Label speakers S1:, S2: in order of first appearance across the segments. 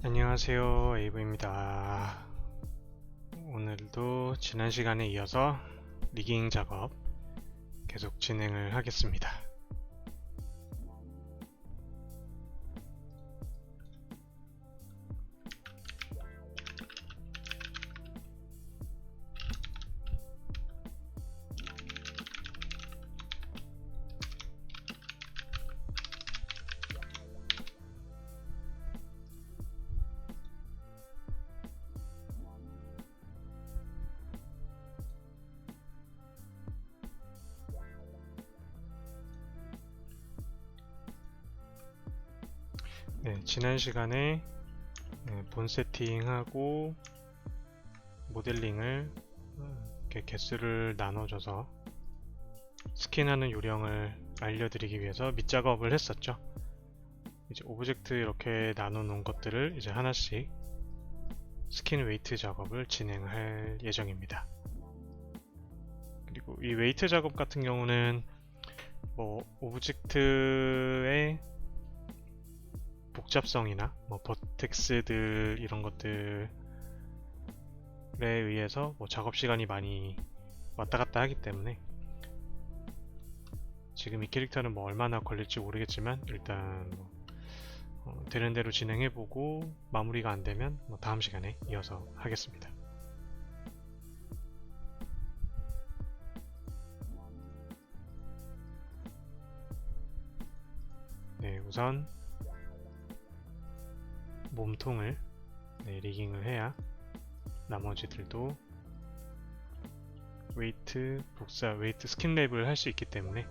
S1: 안녕하세요, 에이브입니다. 오늘도 지난 시간에 이어서 리깅 작업 계속 진행을 하겠습니다. 네, 지난 시간에 본 세팅하고 모델링을 이렇게 개수를 나눠줘서 스킨하는 요령을 알려드리기 위해서 밑작업을 했었죠. 이제 오브젝트 이렇게 나눠놓은 것들을 이제 하나씩 스킨 웨이트 작업을 진행할 예정입니다. 그리고 이 웨이트 작업 같은 경우는 뭐 오브젝트의 복잡성이나 뭐 버텍스들 이런 것들에 의해서 뭐 작업 시간이 많이 왔다 갔다 하기 때문에 지금 이 캐릭터는 뭐 얼마나 걸릴지 모르겠지만 일단 뭐 되는 대로 진행해보고 마무리가 안 되면 뭐 다음 시간에 이어서 하겠습니다. 네, 우선 몸통을 리깅을 해야 나머지들도 웨이트, 복사, 웨이트 스킨 랩을 할 수 있기 때문에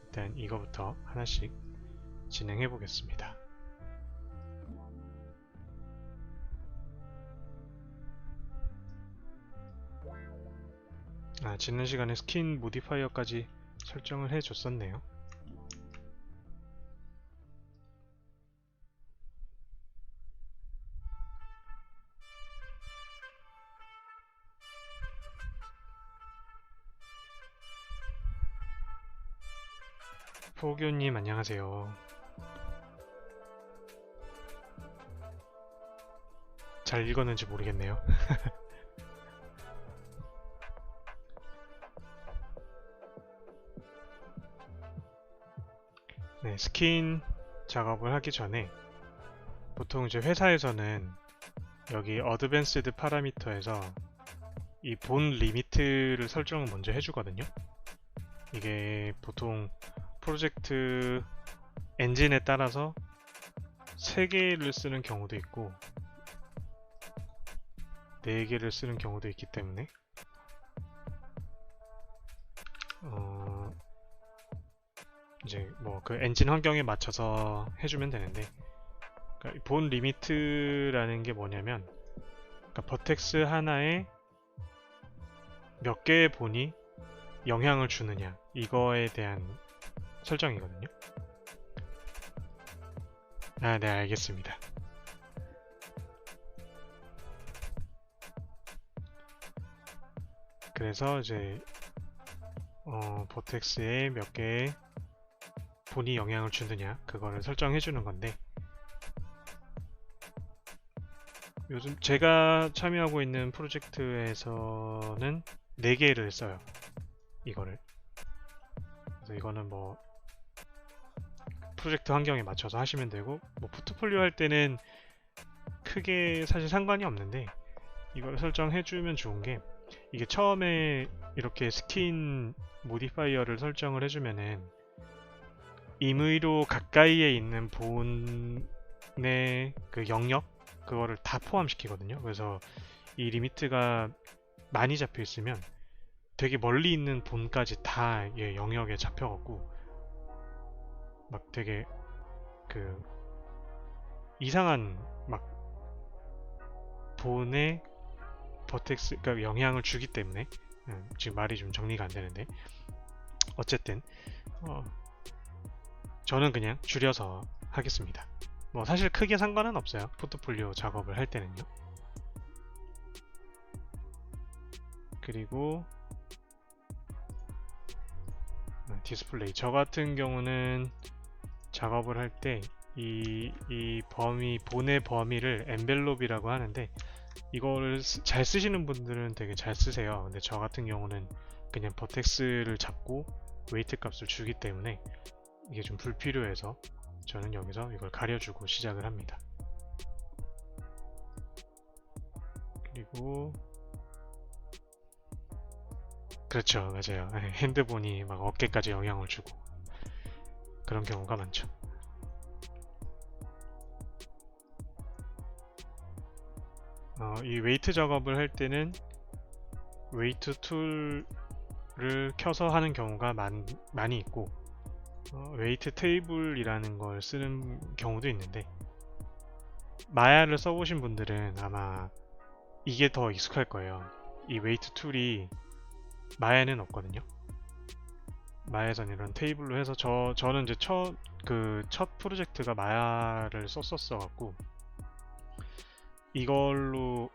S1: 일단 이거부터 하나씩 진행해 보겠습니다. 지난 시간에 스킨 모디파이어까지 설정을 해 줬었네요. 포교님 안녕하세요. 잘 읽었는지 모르겠네요. 네, 스킨 작업을 하기 전에 보통 이제 회사에서는 여기 어드밴스드 파라미터에서 이 본 리미트를 설정을 먼저 해주거든요. 이게 보통 프로젝트 엔진에 따라서 3개를 쓰는 경우도 있고 4개를 쓰는 경우도 있기 때문에 이제 뭐 그 엔진 환경에 맞춰서 해주면 되는데, 그러니까 본 리미트라는 게 뭐냐면 그러니까 버텍스 하나에 몇 개의 본이 영향을 주느냐 이거에 대한 설정이거든요. 네, 알겠습니다. 그래서 이제 버텍스에 몇 개의 본이 영향을 주느냐 그거를 설정해 주는 건데, 요즘 제가 참여하고 있는 프로젝트에서는 4개를 써요. 이거를. 그래서 이거는 뭐 프로젝트 환경에 맞춰서 하시면 되고, 뭐 포트폴리오 할 때는 크게 사실 상관이 없는데 이걸 설정해 주면 좋은 게, 이게 처음에 이렇게 스킨 모디파이어를 설정을 해주면은 임의로 가까이에 있는 본의 그 영역 그거를 다 포함시키거든요. 그래서 이 리미트가 많이 잡혀 있으면 되게 멀리 있는 본까지 다 영역에 잡혀갖고 막 되게 그 이상한 막 본의 버텍스, 그러니까 영향을 주기 때문에 지금 말이 좀 정리가 안 되는데, 어쨌든 저는 그냥 줄여서 하겠습니다. 뭐 사실 크게 상관은 없어요. 포트폴리오 작업을 할 때는요. 그리고 디스플레이, 저 같은 경우는 작업을 할 때 이 범위, 본의 범위를 엔벨롭이라고 하는데, 이거를 잘 쓰시는 분들은 되게 잘 쓰세요. 근데 저 같은 경우는 그냥 버텍스를 잡고 웨이트 값을 주기 때문에 이게 좀 불필요해서 저는 여기서 이걸 가려주고 시작을 합니다. 그리고 그렇죠, 맞아요. 핸드본이 막 어깨까지 영향을 주고 그런 경우가 많죠. 이 웨이트 작업을 할 때는 웨이트 툴을 켜서 하는 경우가 많이 있고, 웨이트 테이블이라는 걸 쓰는 경우도 있는데, 마야를 써보신 분들은 아마 이게 더 익숙할 거예요. 이 웨이트 툴이 마야는 없거든요. 마야에서는 이런 테이블로 해서 저는 이제 첫 프로젝트가 마야를 썼었어 갖고 이걸로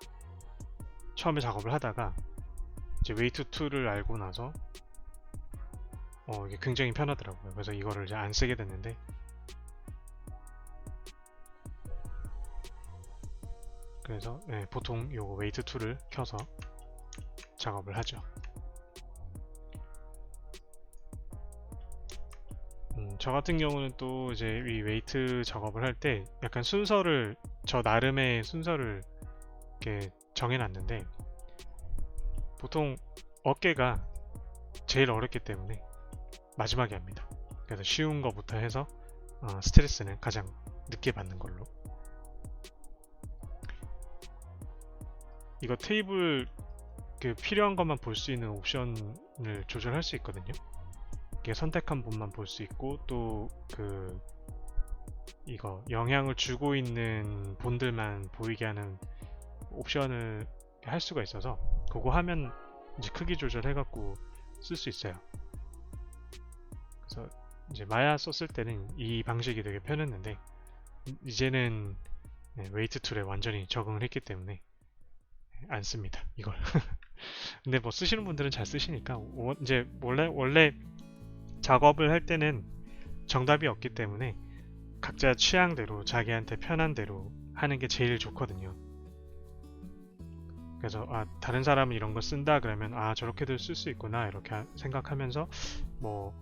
S1: 처음에 작업을 하다가 이제 웨이트 툴을 알고 나서 이게 굉장히 편하더라고요. 그래서 이거를 이제 안 쓰게 됐는데, 그래서 보통 요 웨이트 툴을 켜서 작업을 하죠. 저 같은 경우는 또 이제 이 웨이트 작업을 할 때 약간 저 나름의 순서를 이렇게 정해놨는데, 보통 어깨가 제일 어렵기 때문에 마지막에 합니다. 그래서 쉬운 거부터 해서 스트레스는 가장 늦게 받는 걸로. 이거 테이블 필요한 것만 볼 수 있는 옵션을 조절할 수 있거든요. 이게 선택한 부분만 볼 수 있고, 또 이거 영향을 주고 있는 본들만 보이게 하는 옵션을 할 수가 있어서 그거 하면 이제 크기 조절해갖고 쓸 수 있어요. 그래서 이제 마야 썼을 때는 이 방식이 되게 편했는데, 이제는 웨이트 툴에 완전히 적응을 했기 때문에 안 씁니다, 이걸. 근데 뭐 쓰시는 분들은 잘 쓰시니까, 이제 원래 작업을 할 때는 정답이 없기 때문에 각자 취향대로 자기한테 편한 대로 하는 게 제일 좋거든요. 그래서 다른 사람은 이런 거 쓴다 그러면 저렇게도 쓸 수 있구나 이렇게 생각하면서 뭐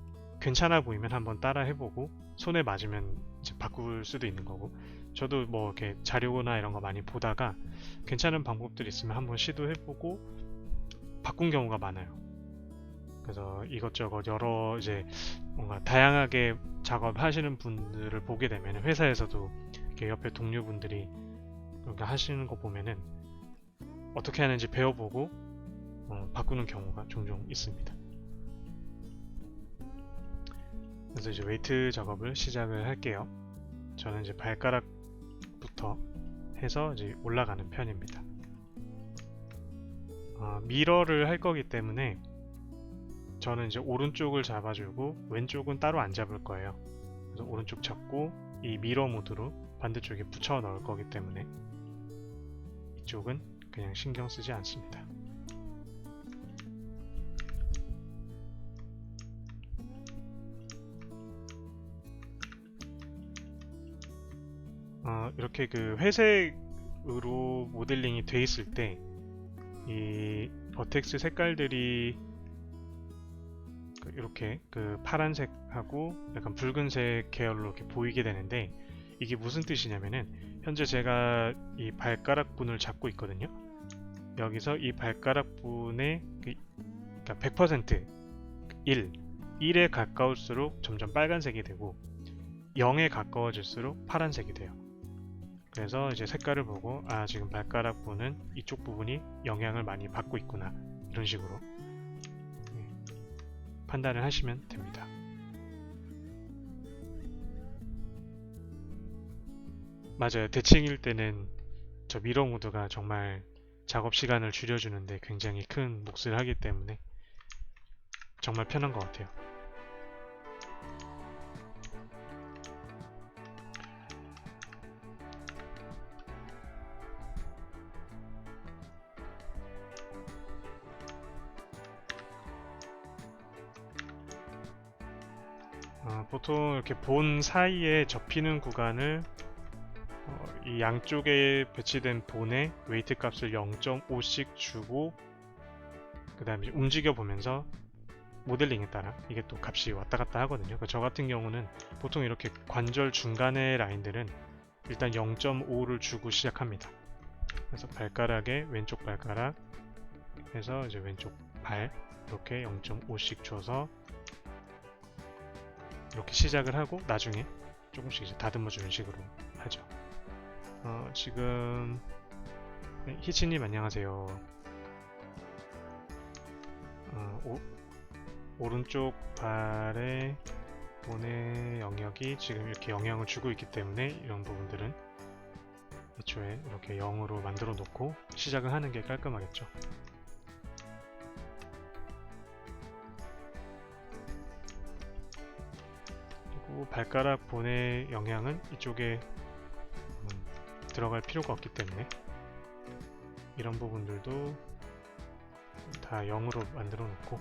S1: 괜찮아 보이면 한번 따라 해보고, 손에 맞으면 이제 바꿀 수도 있는 거고, 저도 뭐 이렇게 자료나 이런 거 많이 보다가 괜찮은 방법들이 있으면 한번 시도해보고 바꾼 경우가 많아요. 그래서 이것저것 여러 이제 뭔가 다양하게 작업하시는 분들을 보게 되면, 회사에서도 이렇게 옆에 동료분들이 그렇게 하시는 거 보면은 어떻게 하는지 배워보고 바꾸는 경우가 종종 있습니다. 그래서 이제 웨이트 작업을 시작을 할게요. 저는 이제 발가락부터 해서 이제 올라가는 편입니다. 미러를 할 거기 때문에 저는 이제 오른쪽을 잡아주고 왼쪽은 따로 안 잡을 거예요. 그래서 오른쪽 잡고 이 미러 모드로 반대쪽에 붙여 넣을 거기 때문에 이쪽은 그냥 신경 쓰지 않습니다. 이렇게 회색으로 모델링이 돼 있을 때 이 버텍스 색깔들이 이렇게 파란색하고 약간 붉은색 계열로 이렇게 보이게 되는데, 이게 무슨 뜻이냐면은 현재 제가 이 발가락 분을 잡고 있거든요. 여기서 이 발가락 분의 그러니까 100% 1에 가까울수록 점점 빨간색이 되고 0에 가까워질수록 파란색이 돼요. 그래서 이제 색깔을 보고 지금 발가락 부는 이쪽 부분이 영향을 많이 받고 있구나, 이런 식으로 판단을 하시면 됩니다. 맞아요. 대칭일 때는 저 미러 모드가 정말 작업 시간을 줄여주는데 굉장히 큰 몫을 하기 때문에 정말 편한 것 같아요. 보통 이렇게 본 사이에 접히는 구간을 이 양쪽에 배치된 본에 웨이트 값을 0.5씩 주고 그 다음에 움직여 보면서 모델링에 따라 이게 또 값이 왔다 갔다 하거든요. 저 같은 경우는 보통 이렇게 관절 중간의 라인들은 일단 0.5를 주고 시작합니다. 그래서 발가락에 왼쪽 발가락 해서 이제 왼쪽 발 이렇게 0.5씩 줘서 이렇게 시작을 하고 나중에 조금씩 이제 다듬어 주는 식으로 하죠. 지금 네, 히치님 안녕하세요. 오른쪽 발의 본의 영역이 지금 이렇게 영향을 주고 있기 때문에 이런 부분들은 애초에 이렇게 0으로 만들어 놓고 시작을 하는 게 깔끔하겠죠. 그리고 발가락 본의 영향은 이쪽에 들어갈 필요가 없기 때문에 이런 부분들도 다 0으로 만들어 놓고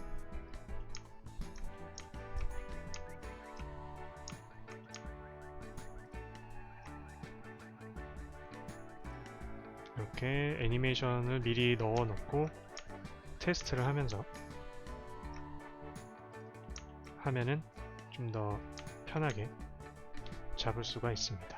S1: 이렇게 애니메이션을 미리 넣어 놓고 테스트를 하면서 하면은 좀 더 편하게 잡을 수가 있습니다.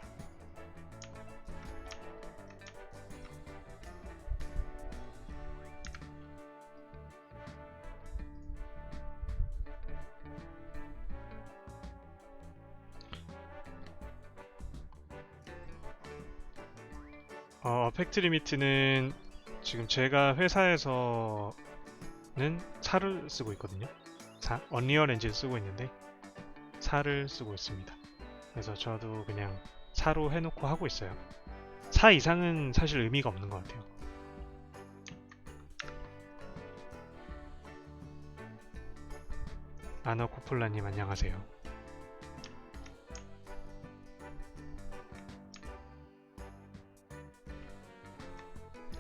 S1: 팩트 리미트는 지금 제가 회사에서는 사를 쓰고 있거든요. 언리얼 엔진 쓰고 있는데 사를 쓰고 있습니다. 그래서 저도 그냥 사로 해놓고 하고 있어요. 사 이상은 사실 의미가 없는 것 같아요. 아너코폴라님 안녕하세요.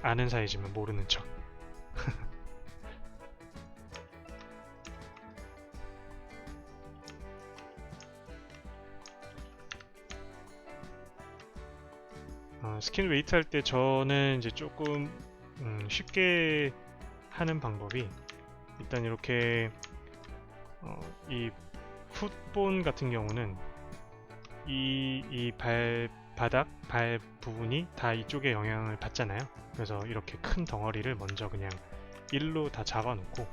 S1: 아는 사이지만 모르는 척. 스킨 웨이트 할 때 저는 이제 조금 쉽게 하는 방법이 일단 이렇게 이 풋본 같은 경우는 이 발바닥, 발 부분이 다 이쪽에 영향을 받잖아요. 그래서 이렇게 큰 덩어리를 먼저 그냥 1로 다 잡아 놓고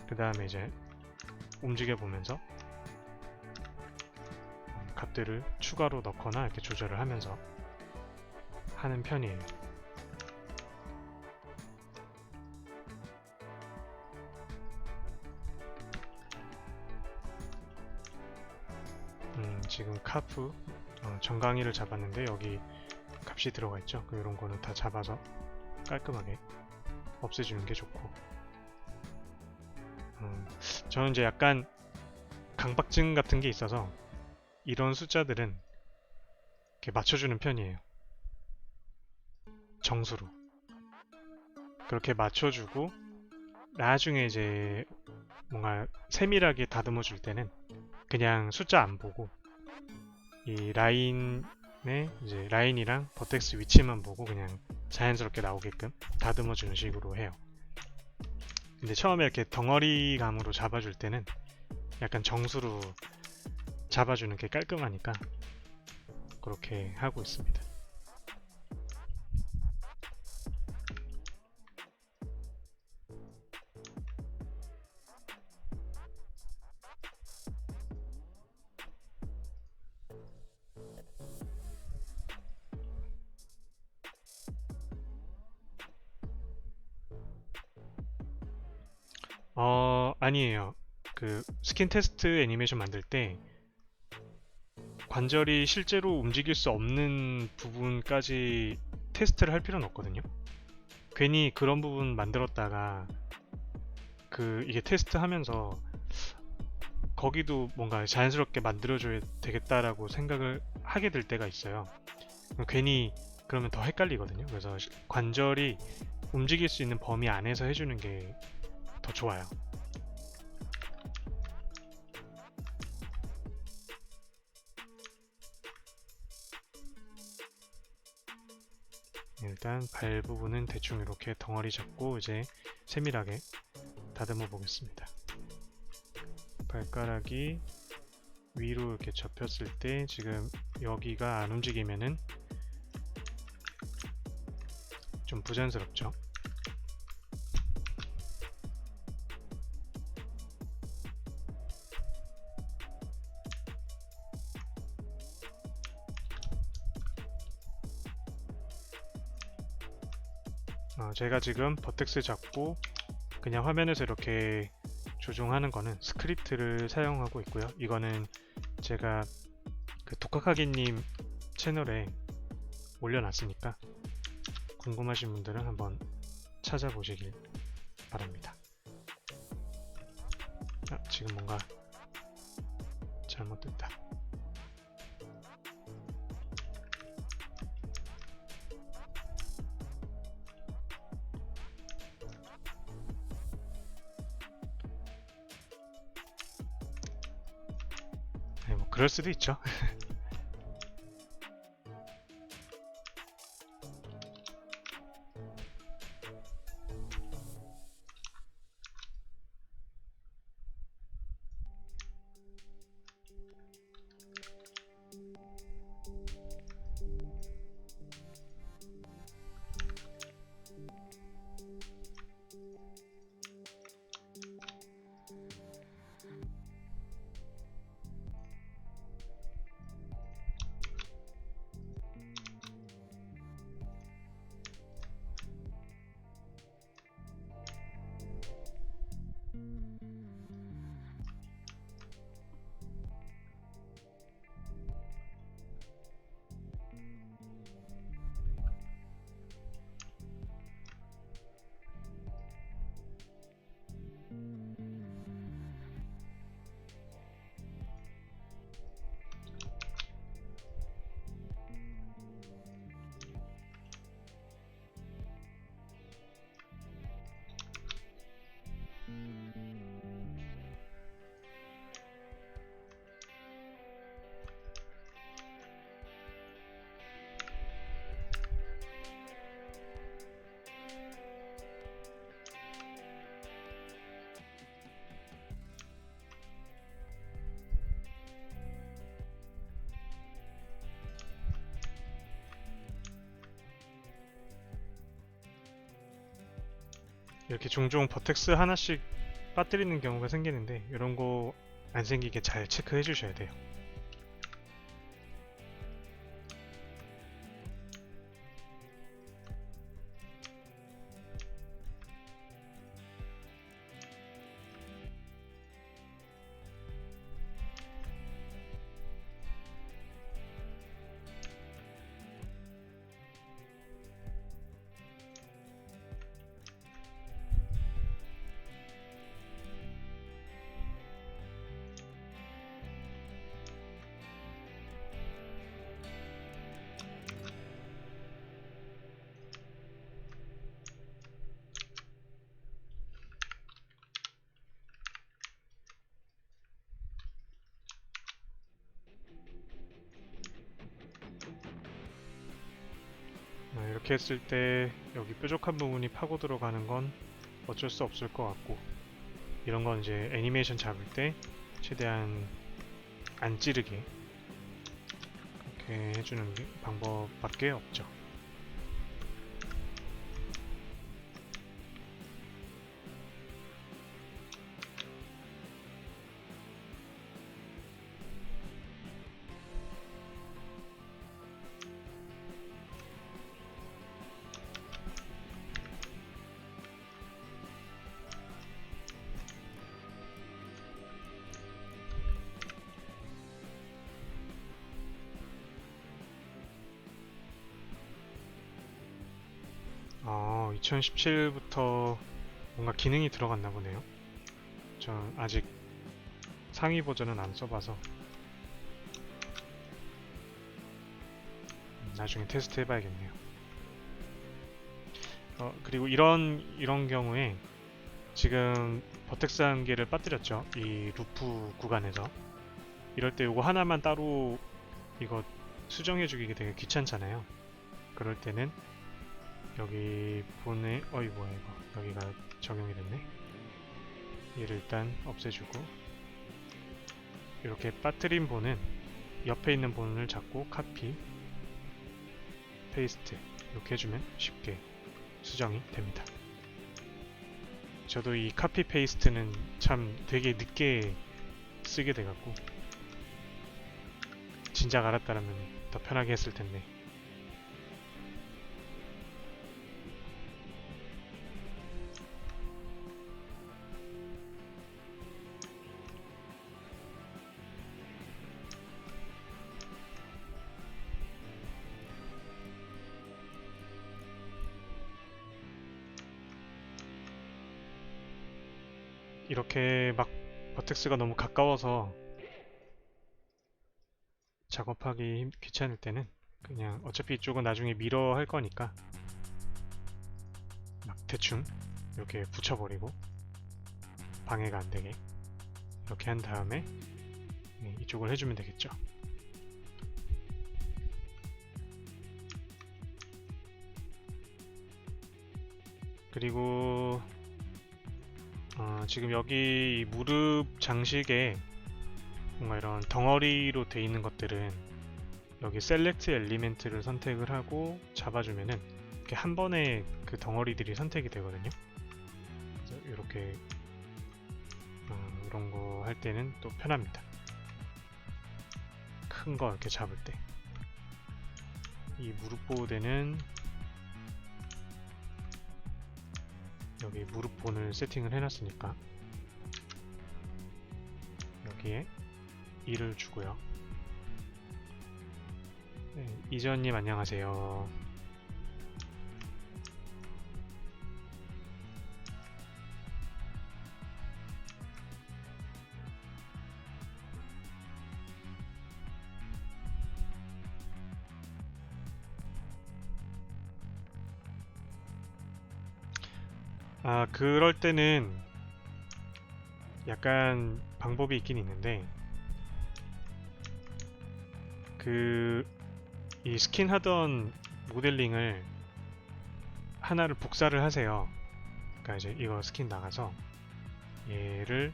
S1: 그 다음에 이제 움직여 보면서 값들을 추가로 넣거나 이렇게 조절을 하면서 하는 편이에요. 지금 카프 정강이를 잡았는데 여기 값이 들어가 있죠. 이런 거는 다 잡아서 깔끔하게 없애주는 게 좋고 저는 이제 약간 강박증 같은 게 있어서 이런 숫자들은 이렇게 맞춰주는 편이에요. 정수로 그렇게 맞춰주고 나중에 이제 뭔가 세밀하게 다듬어 줄 때는 그냥 숫자 안 보고 이 라인에 이제 라인이랑 버텍스 위치만 보고 그냥 자연스럽게 나오게끔 다듬어 주는 식으로 해요. 근데 처음에 이렇게 덩어리 감으로 잡아줄 때는 약간 정수로 잡아주는 게 깔끔하니까 그렇게 하고 있습니다. 아니에요. 그 스킨 테스트 애니메이션 만들 때 관절이 실제로 움직일 수 없는 부분까지 테스트를 할 필요는 없거든요. 괜히 그런 부분 만들었다가 이게 테스트 하면서 거기도 뭔가 자연스럽게 만들어줘야 되겠다라고 생각을 하게 될 때가 있어요. 괜히 그러면 더 헷갈리거든요. 그래서 관절이 움직일 수 있는 범위 안에서 해주는 게 더 좋아요. 일단 발 부분은 대충 이렇게 덩어리 잡고 이제 세밀하게 다듬어 보겠습니다. 발가락이 위로 이렇게 접혔을 때 지금 여기가 안 움직이면은 좀 부자연스럽죠. 제가 지금 버텍스 잡고 그냥 화면에서 이렇게 조종하는 거는 스크립트를 사용하고 있고요. 이거는 제가 그 독학하기님 채널에 올려놨으니까 궁금하신 분들은 한번 찾아보시길 바랍니다. 지금 뭔가 잘못됐다. 네, 뭐 그럴 수도 있죠. 이렇게 종종 버텍스 하나씩 빠뜨리는 경우가 생기는데 이런 거 안 생기게 잘 체크해 주셔야 돼요. 이렇게 했을 때 여기 뾰족한 부분이 파고 들어가는 건 어쩔 수 없을 것 같고, 이런 건 이제 애니메이션 잡을 때 최대한 안 찌르게 그렇게 해주는 게 방법밖에 없죠. 아, 2017부터 뭔가 기능이 들어갔나 보네요. 전 아직 상위 버전은 안 써봐서 나중에 테스트 해봐야겠네요. 그리고 이런 경우에 지금 버텍스 한 개를 빠뜨렸죠. 이 루프 구간에서. 이럴 때 이거 하나만 따로 이거 수정해주기 되게 귀찮잖아요. 그럴 때는 여기 본에 어이 뭐야 이거 여기가 적용이 됐네. 얘를 일단 없애주고 이렇게 빠뜨린 본은 옆에 있는 본을 잡고 카피 페이스트 이렇게 해주면 쉽게 수정이 됩니다. 저도 이 카피 페이스트는 참 되게 늦게 쓰게 돼갖고 진작 알았다라면 더 편하게 했을 텐데. 이렇게 막 버텍스가 너무 가까워서 작업하기 귀찮을 때는 그냥 어차피 이쪽은 나중에 미러 할 거니까 막 대충 이렇게 붙여버리고 방해가 안 되게 이렇게 한 다음에 이쪽을 해주면 되겠죠. 그리고 지금 여기 이 무릎 장식에 뭔가 이런 덩어리로 돼 있는 것들은 여기 셀렉트 엘리멘트를 선택을 하고 잡아주면은 이렇게 한 번에 그 덩어리들이 선택이 되거든요. 그래서 이렇게 이런 거 할 때는 또 편합니다. 큰 거 이렇게 잡을 때. 이 무릎 보호대는 여기 무릎 본을 세팅을 해놨으니까 여기에 2를 주고요. 네, 이전님 안녕하세요. 그럴 때는 약간 방법이 있긴 있는데 이 스킨 하던 모델링을 하나를 복사를 하세요. 그러니까 이제 이거 스킨 나가서 얘를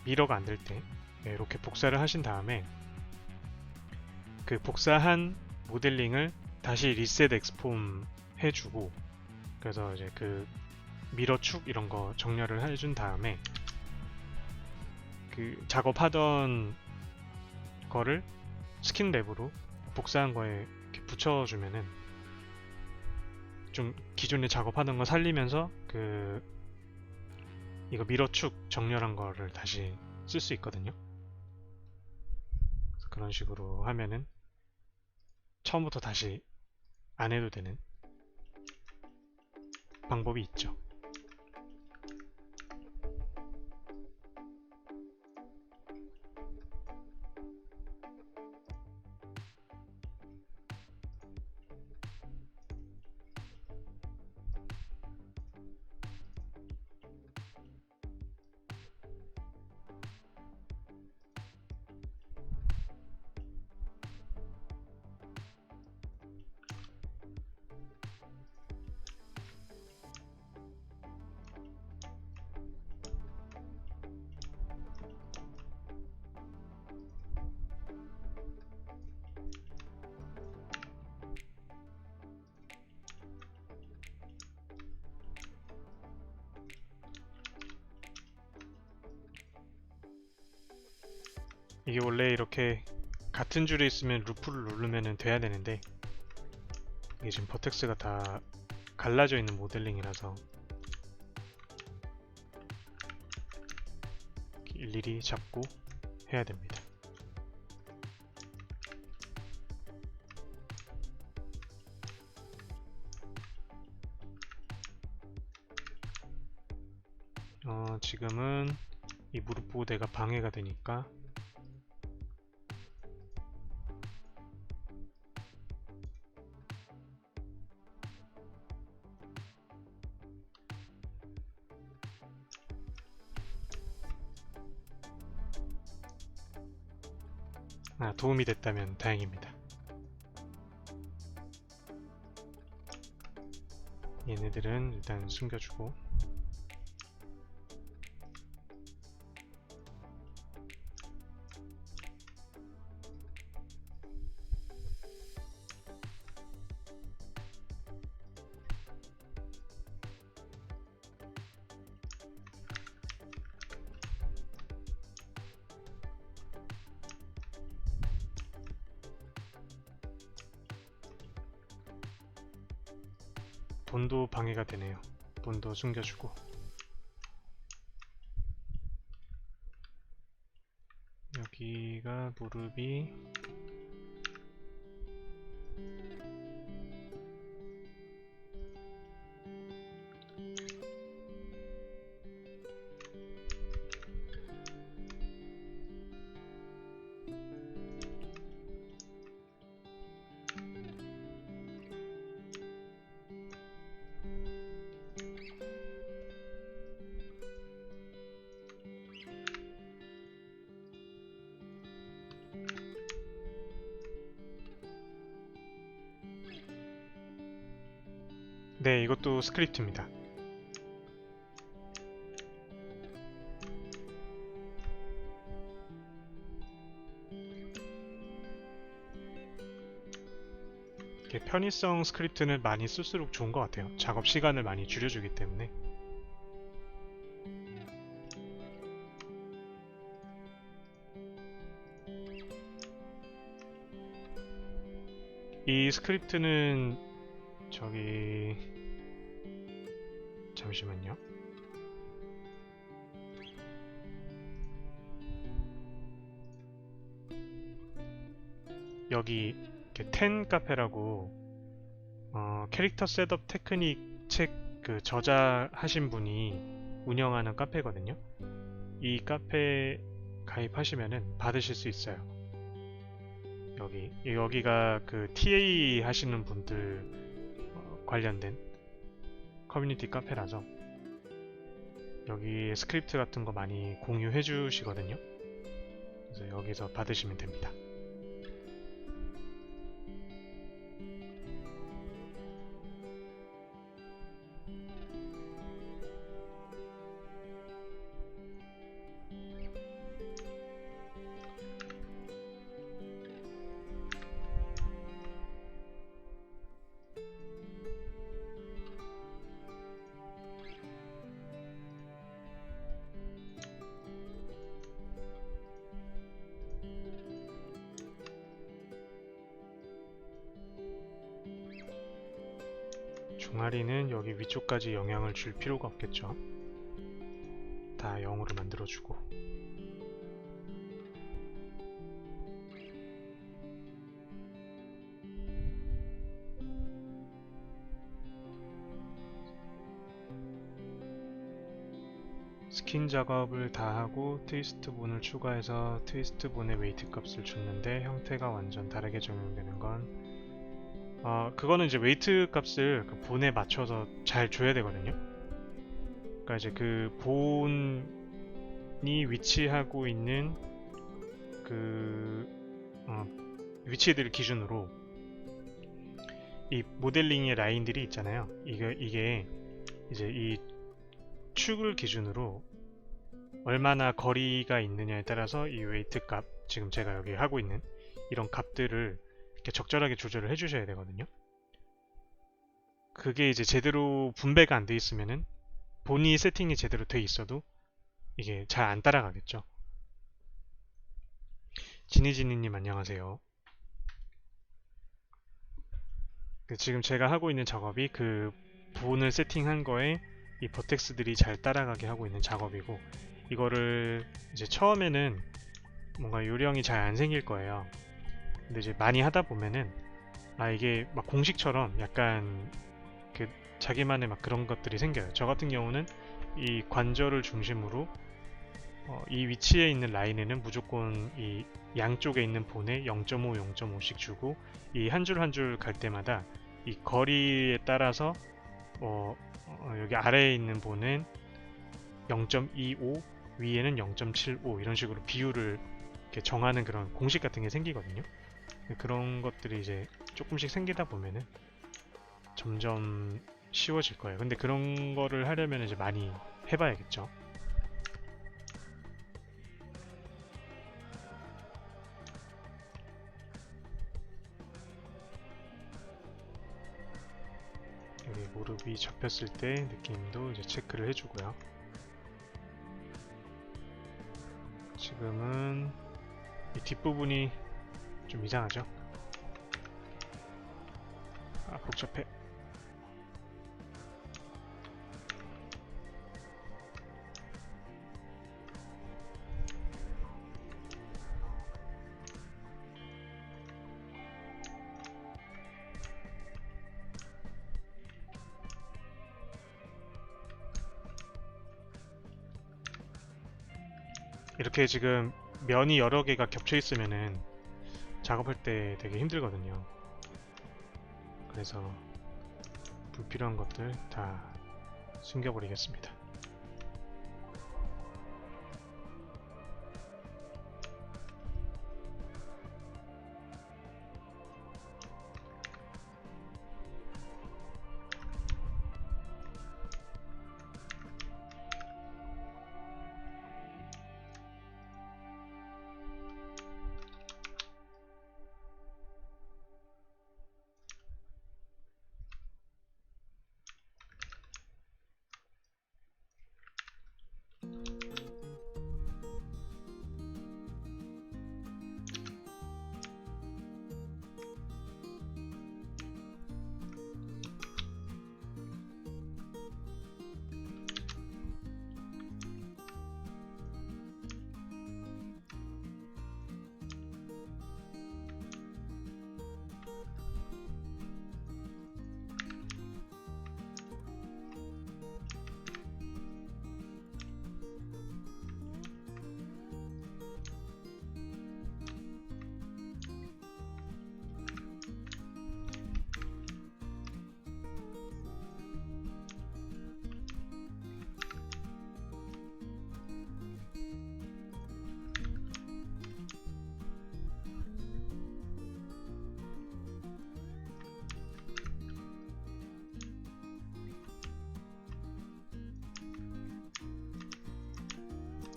S1: 미러가 안 될 때 이렇게 복사를 하신 다음에 그 복사한 모델링을 다시 리셋 엑스폼 해주고 그래서 이제 그 미러 축 이런 거 정렬을 해준 다음에 그 작업하던 거를 스킨 랩으로 복사한 거에 이렇게 붙여주면은 좀 기존에 작업하던 거 살리면서 그 이거 미러 축 정렬한 거를 다시 쓸 수 있거든요. 그런 식으로 하면은 처음부터 다시 안 해도 되는 방법이 있죠. 이게 원래 이렇게 같은 줄에 있으면 루프를 누르면 돼야 되는데 이게 지금 버텍스가 다 갈라져 있는 모델링이라서 일일이 잡고 해야 됩니다. 지금은 이 무릎 보호대가 방해가 되니까 도움이 됐다면 다행입니다. 얘네들은 일단 숨겨주고, 본도 방해가 되네요. 본도 숨겨주고, 여기가 무릎이 네, 이것도 스크립트입니다. 이렇게 편의성 스크립트는 많이 쓸수록 좋은 것 같아요. 작업 시간을 많이 줄여주기 때문에. 이 스크립트는 저기 잠시만요. 여기 텐 카페라고 캐릭터 셋업 테크닉 책 그 저자하신 분이 운영하는 카페거든요. 이 카페 가입하시면은 받으실 수 있어요. 여기가 그 TA 하시는 분들 관련된 커뮤니티 카페라서 여기 스크립트 같은 거 많이 공유해 주시거든요. 그래서 여기서 받으시면 됩니다. 종아리는 여기 위쪽까지 영향을 줄 필요가 없겠죠. 다 0으로 만들어주고, 스킨 작업을 다 하고 트위스트 본을 추가해서 트위스트 본의 웨이트 값을 줬는데 형태가 완전 다르게 적용되는 건 그거는 이제 웨이트 값을 그 본에 맞춰서 잘 줘야 되거든요. 그러니까 이제 그 본이 위치하고 있는 그 위치들 기준으로 이 모델링의 라인들이 있잖아요. 이게 이제 이 축을 기준으로 얼마나 거리가 있느냐에 따라서 이 웨이트 값, 지금 제가 여기 하고 있는 이런 값들을 이렇게 적절하게 조절을 해주셔야 되거든요. 그게 이제 제대로 분배가 안 돼 있으면은 본이 세팅이 제대로 돼 있어도 이게 잘 안 따라가겠죠. 지니지니님 안녕하세요. 지금 제가 하고 있는 작업이 그 본을 세팅한 거에 이 버텍스들이 잘 따라가게 하고 있는 작업이고, 이거를 이제 처음에는 뭔가 요령이 잘 안 생길 거예요. 근데 이제 많이 하다 보면은 이게 막 공식처럼 약간 그 자기만의 막 그런 것들이 생겨요. 저 같은 경우는 이 관절을 중심으로 이 위치에 있는 라인에는 무조건 이 양쪽에 있는 본에 0.5, 0.5씩 주고, 이 한 줄 한 줄 갈 때마다 이 거리에 따라서 여기 아래에 있는 본은 0.25, 위에는 0.75 이런 식으로 비율을 이렇게 정하는 그런 공식 같은 게 생기거든요. 그런 것들이 이제 조금씩 생기다 보면은 점점 쉬워질 거예요. 근데 그런 거를 하려면 이제 많이 해봐야겠죠. 여기 무릎이 접혔을 때 느낌도 이제 체크를 해주고요. 지금은 이 뒷부분이 좀 이상하죠? 아, 복잡해. 이렇게 지금 면이 여러 개가 겹쳐 있으면은 작업할 때 되게 힘들거든요. 그래서 불필요한 것들 다 숨겨버리겠습니다.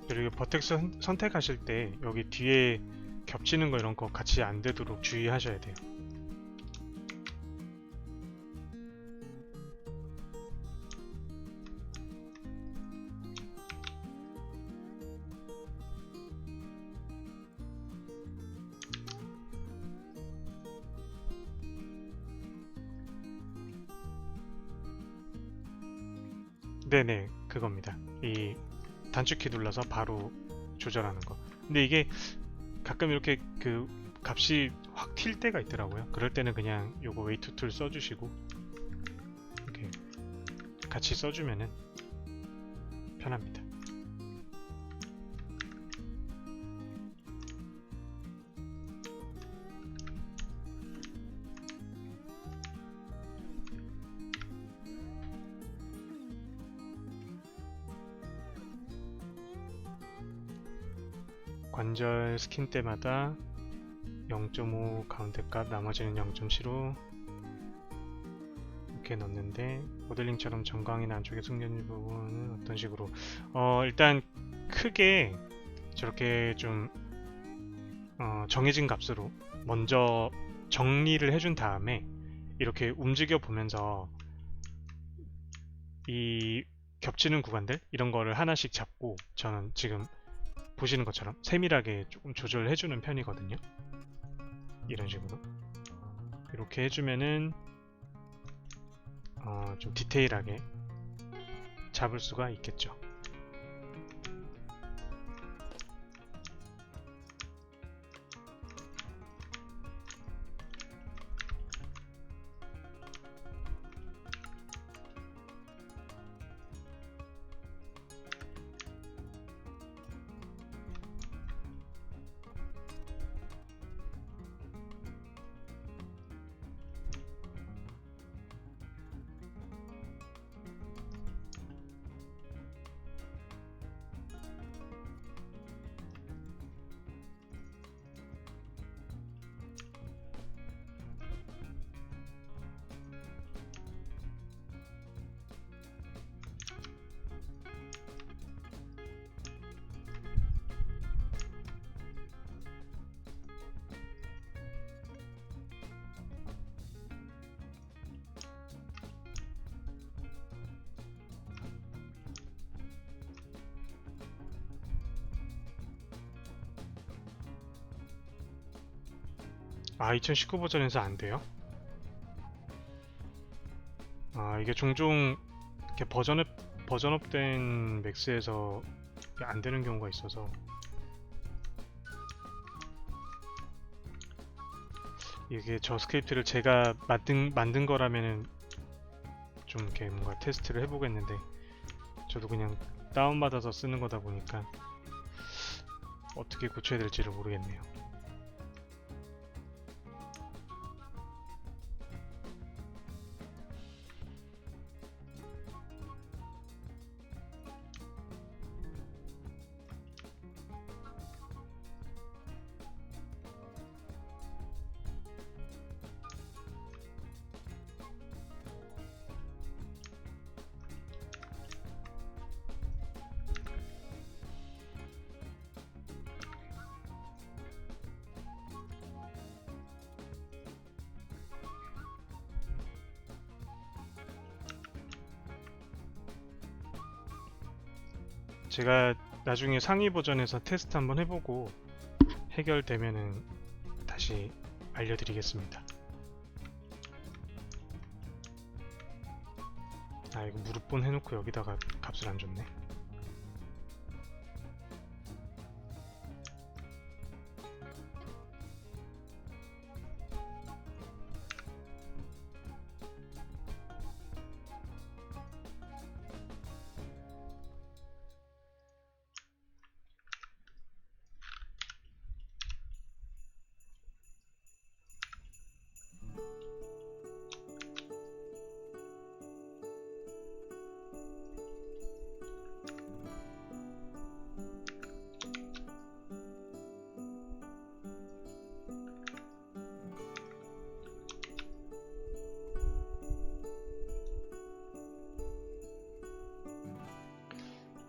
S1: 그리고 버텍스 선택하실 때 여기 뒤에 겹치는 거 이런 거 같이 안 되도록 주의하셔야 돼요. 네네, 그겁니다. 이 단축키 눌러서 바로 조절하는 거. 근데 이게 가끔 이렇게 그 값이 확 튈 때가 있더라고요. 그럴 때는 그냥 요거 웨이트 툴 써주시고 이렇게 같이 써주면은 편합니다. 관절 스킨 때마다 0.5 가운데값, 나머지는 0.75 이렇게 넣는데, 모델링처럼 정강이나 안쪽에 숨겨진 부분은 어떤 식으로 일단 크게 저렇게 좀 정해진 값으로 먼저 정리를 해준 다음에 이렇게 움직여 보면서 이 겹치는 구간들 이런 거를 하나씩 잡고, 저는 지금 보시는 것처럼 세밀하게 조금 조절해 주는 편이거든요. 이런 식으로 이렇게 해주면은 좀 디테일하게 잡을 수가 있겠죠. 아, 2019 버전에서 안 돼요? 아, 이게 종종 이렇게 버전업된 맥스에서 안 되는 경우가 있어서 이게 저 스크립트를 제가 만든 거라면은 좀 이렇게 뭔가 테스트를 해보겠는데 저도 그냥 다운받아서 쓰는 거다 보니까 어떻게 고쳐야 될지를 모르겠네요. 제가 나중에 상위 버전에서 테스트 한번 해보고 해결되면은 다시 알려드리겠습니다. 아, 이거 무릎본 해놓고 여기다가 값을 안 줬네.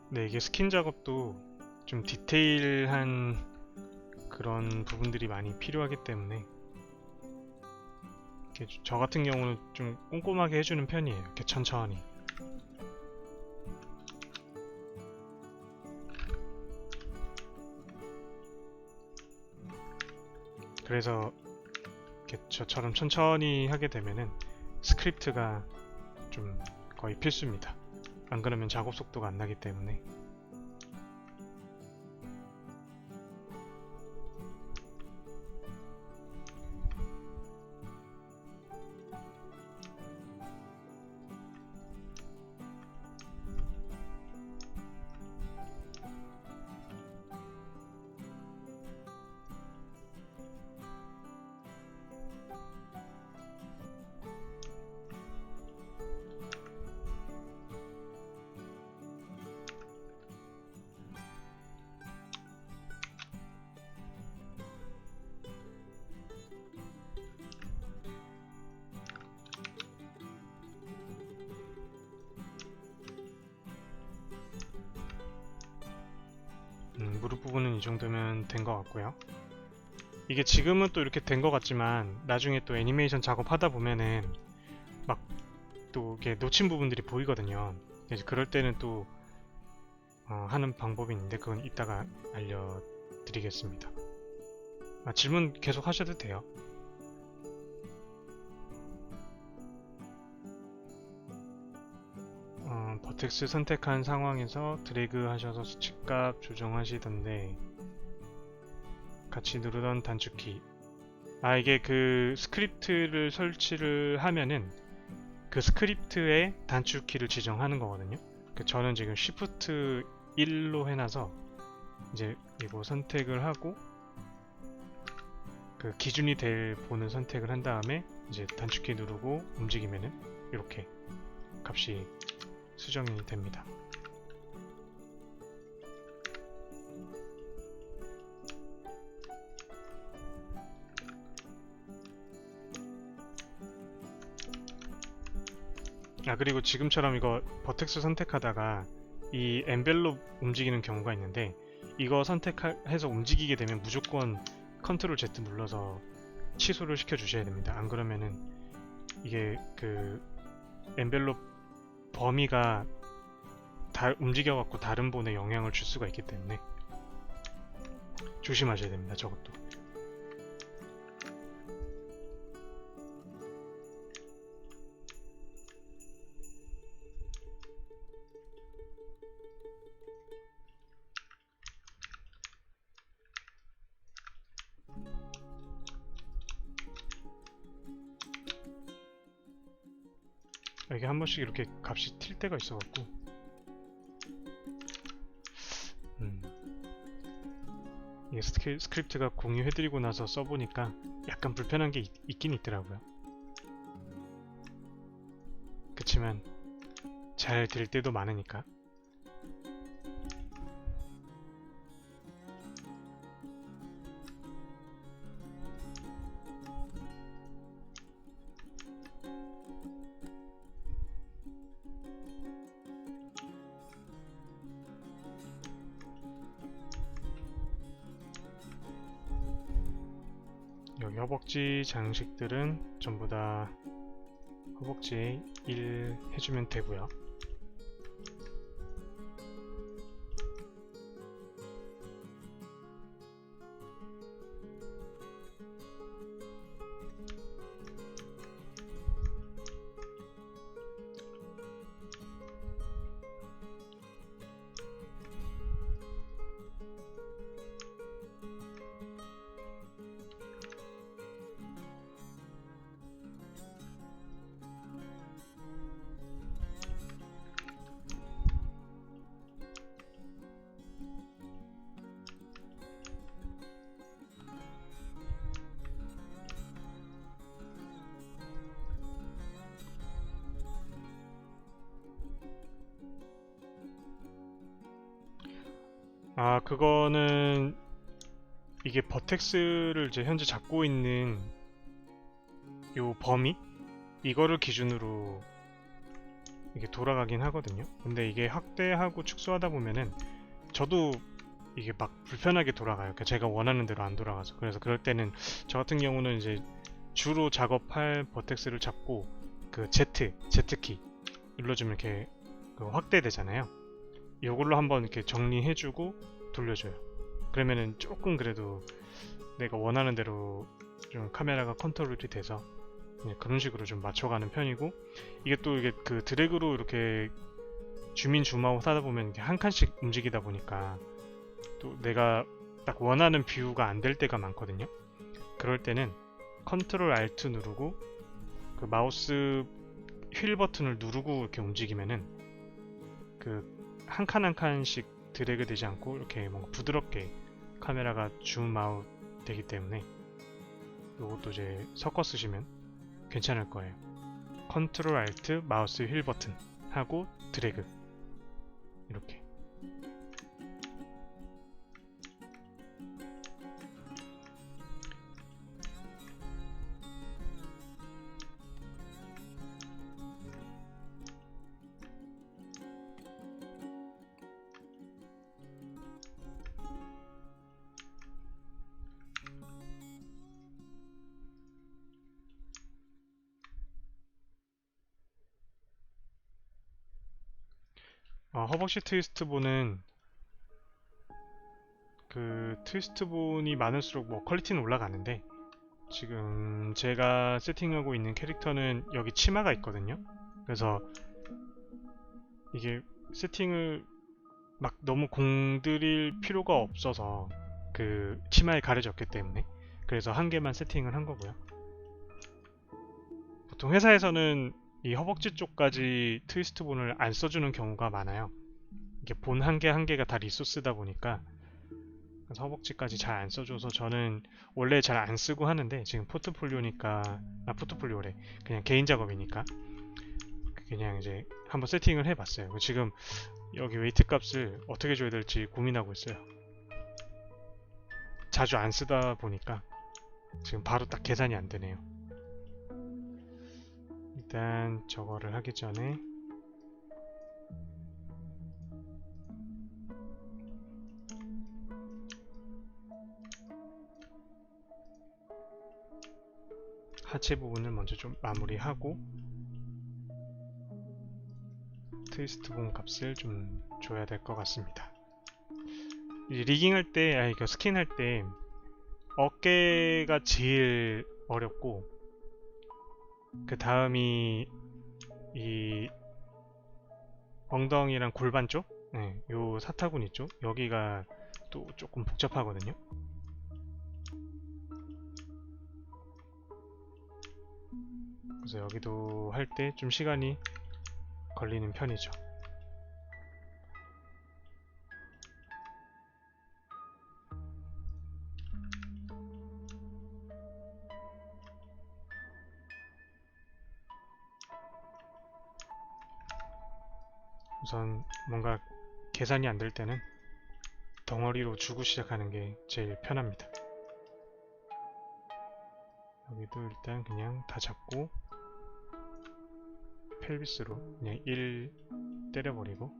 S1: 네, 이게 스킨 작업도 좀 디테일한 그런 부분들이 많이 필요하기 때문에 이렇게 저 같은 경우는 좀 꼼꼼하게 해주는 편이에요. 이렇게 천천히. 그래서 이렇게 저처럼 천천히 하게 되면은 스크립트가 좀 거의 필수입니다. 안 그러면 작업 속도가 안 나기 때문에. 무릎 부분은 이 정도면 된 것 같고요. 이게 지금은 또 이렇게 된 것 같지만 나중에 또 애니메이션 작업하다 보면은 막 또 이렇게 놓친 부분들이 보이거든요. 그래서 그럴 때는 또 하는 방법이 있는데 그건 이따가 알려드리겠습니다. 질문 계속 하셔도 돼요. 버텍스 선택한 상황에서 드래그 하셔서 수치값 조정하시던데 같이 누르던 단축키. 이게 그 스크립트를 설치를 하면은 그 스크립트의 단축키를 지정하는 거거든요. 저는 지금 Shift 1로 해놔서 이제 이거 선택을 하고 그 기준이 될 본을 선택을 한 다음에 이제 단축키 누르고 움직이면은 이렇게 값이 수정이 됩니다. 그리고 지금처럼 이거 버텍스 선택하다가 이 엔벨롭 움직이는 경우가 있는데 이거 선택해서 움직이게 되면 무조건 컨트롤 Z 눌러서 취소를 시켜 주셔야 됩니다. 안 그러면은 이게 그 엔벨롭 범위가 움직여 갖고 다른 본에 영향을 줄 수가 있기 때문에 조심하셔야 됩니다. 저것도. 이게 한 번씩 이렇게 값이 튈 때가 있어갖고 이게 스크립트가 공유해드리고 나서 써보니까 약간 불편한 게 있긴 있더라고요. 그치만 잘 될 때도 많으니까. 여기 허벅지 장식들은 전부 다 허벅지에 1 해주면 되고요. 그거는 이게 버텍스를 이제 현재 잡고 있는 요 범위? 이거를 기준으로 이게 돌아가긴 하거든요. 근데 이게 확대하고 축소하다 보면은 저도 이게 막 불편하게 돌아가요. 그러니까 제가 원하는 대로 안 돌아가서. 그래서 그럴 때는 저 같은 경우는 이제 주로 작업할 버텍스를 잡고 그 Z키 눌러주면 이렇게 그 확대되잖아요. 이걸로 한번 이렇게 정리해주고 돌려줘요. 그러면은 조금 그래도 내가 원하는 대로 좀 카메라가 컨트롤이 돼서 그런 식으로 좀 맞춰가는 편이고, 이게 또 이게 그 드래그로 이렇게 줌인 줌아웃 하다 보면 이렇게 한 칸씩 움직이다 보니까 또 내가 딱 원하는 뷰가 안 될 때가 많거든요. 그럴 때는 컨트롤 알트 누르고 그 마우스 휠 버튼을 누르고 이렇게 움직이면은 그 한 칸 한 칸씩 드래그 되지 않고 이렇게 뭔가 부드럽게 카메라가 줌아웃 되기 때문에 이것도 이제 섞어 쓰시면 괜찮을 거예요. 컨트롤 알트 마우스 휠 버튼 하고 드래그 이렇게. 허벅지 트위스트본은 그 트위스트본이 많을수록 뭐 퀄리티는 올라가는데, 지금 제가 세팅하고 있는 캐릭터는 여기 치마가 있거든요. 그래서 이게 세팅을 막 너무 공들일 필요가 없어서 그 치마에 가려졌기 때문에 그래서 한 개만 세팅을 한 거고요. 보통 회사에서는 이 허벅지 쪽까지 트위스트본을 안 써주는 경우가 많아요. 이게 본 한 개 한 개가 다 리소스다 보니까. 그래서 허벅지까지 잘 안 써줘서 저는 원래 잘 안 쓰고 하는데, 지금 포트폴리오니까, 포트폴리오래, 그냥 개인 작업이니까 그냥 이제 한번 세팅을 해봤어요. 지금 여기 웨이트 값을 어떻게 줘야 될지 고민하고 있어요. 자주 안 쓰다 보니까 지금 바로 딱 계산이 안 되네요. 일단 저거를 하기 전에 하체 부분을 먼저 좀 마무리하고 트위스트본 값을 좀 줘야 될 것 같습니다. 리깅 할 때, 이거 스킨 할 때 어깨가 제일 어렵고, 그 다음이 이 엉덩이랑 골반 쪽, 요 사타구니 쪽, 여기가 또 조금 복잡하거든요. 그래서 여기도 할 때 좀 시간이 걸리는 편이죠. 우선 뭔가 계산이 안 될 때는 덩어리로 주고 시작하는 게 제일 편합니다. 여기도 일단 그냥 다 잡고 펠비스로 그냥 1 때려버리고,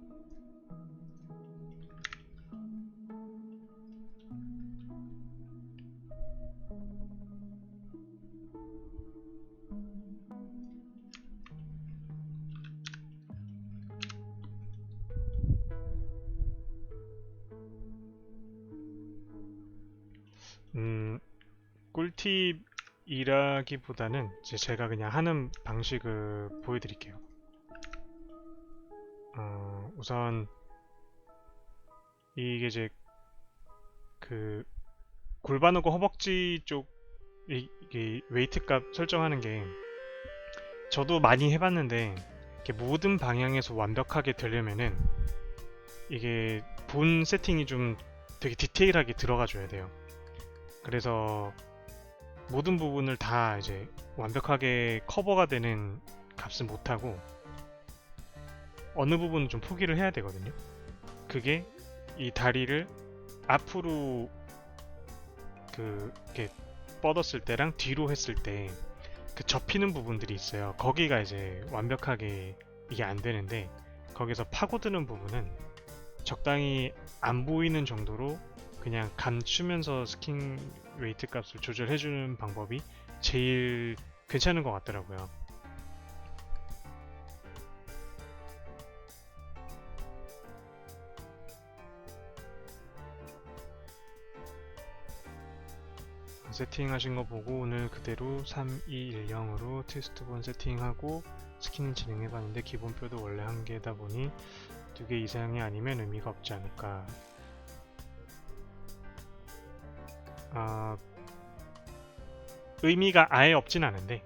S1: 꿀팁이라기보다는 이제 제가 그냥 하는 방식을 보여드릴게요. 우선 이게 이제 그 골반하고 허벅지 쪽 이게 웨이트 값 설정하는 게 저도 많이 해봤는데, 이렇게 모든 방향에서 완벽하게 되려면은 이게 본 세팅이 좀 되게 디테일하게 들어가 줘야 돼요. 그래서 모든 부분을 다 이제 완벽하게 커버가 되는 값은 못하고 어느 부분은 좀 포기를 해야 되거든요. 그게 이 다리를 앞으로 이렇게 뻗었을 때랑 뒤로 했을 때 그 접히는 부분들이 있어요. 거기가 이제 완벽하게 이게 안 되는데, 거기서 파고드는 부분은 적당히 안 보이는 정도로 그냥 감추면서 스킨 웨이트 값을 조절해주는 방법이 제일 괜찮은 것 같더라고요. 세팅하신 거 보고 오늘 그대로 3210으로 트위스트본 세팅하고 스킨 진행해봤는데 기본표도 원래 1개다 보니 2개 이상이 아니면 의미가 없지 않을까. 의미가 아예 없진 않은데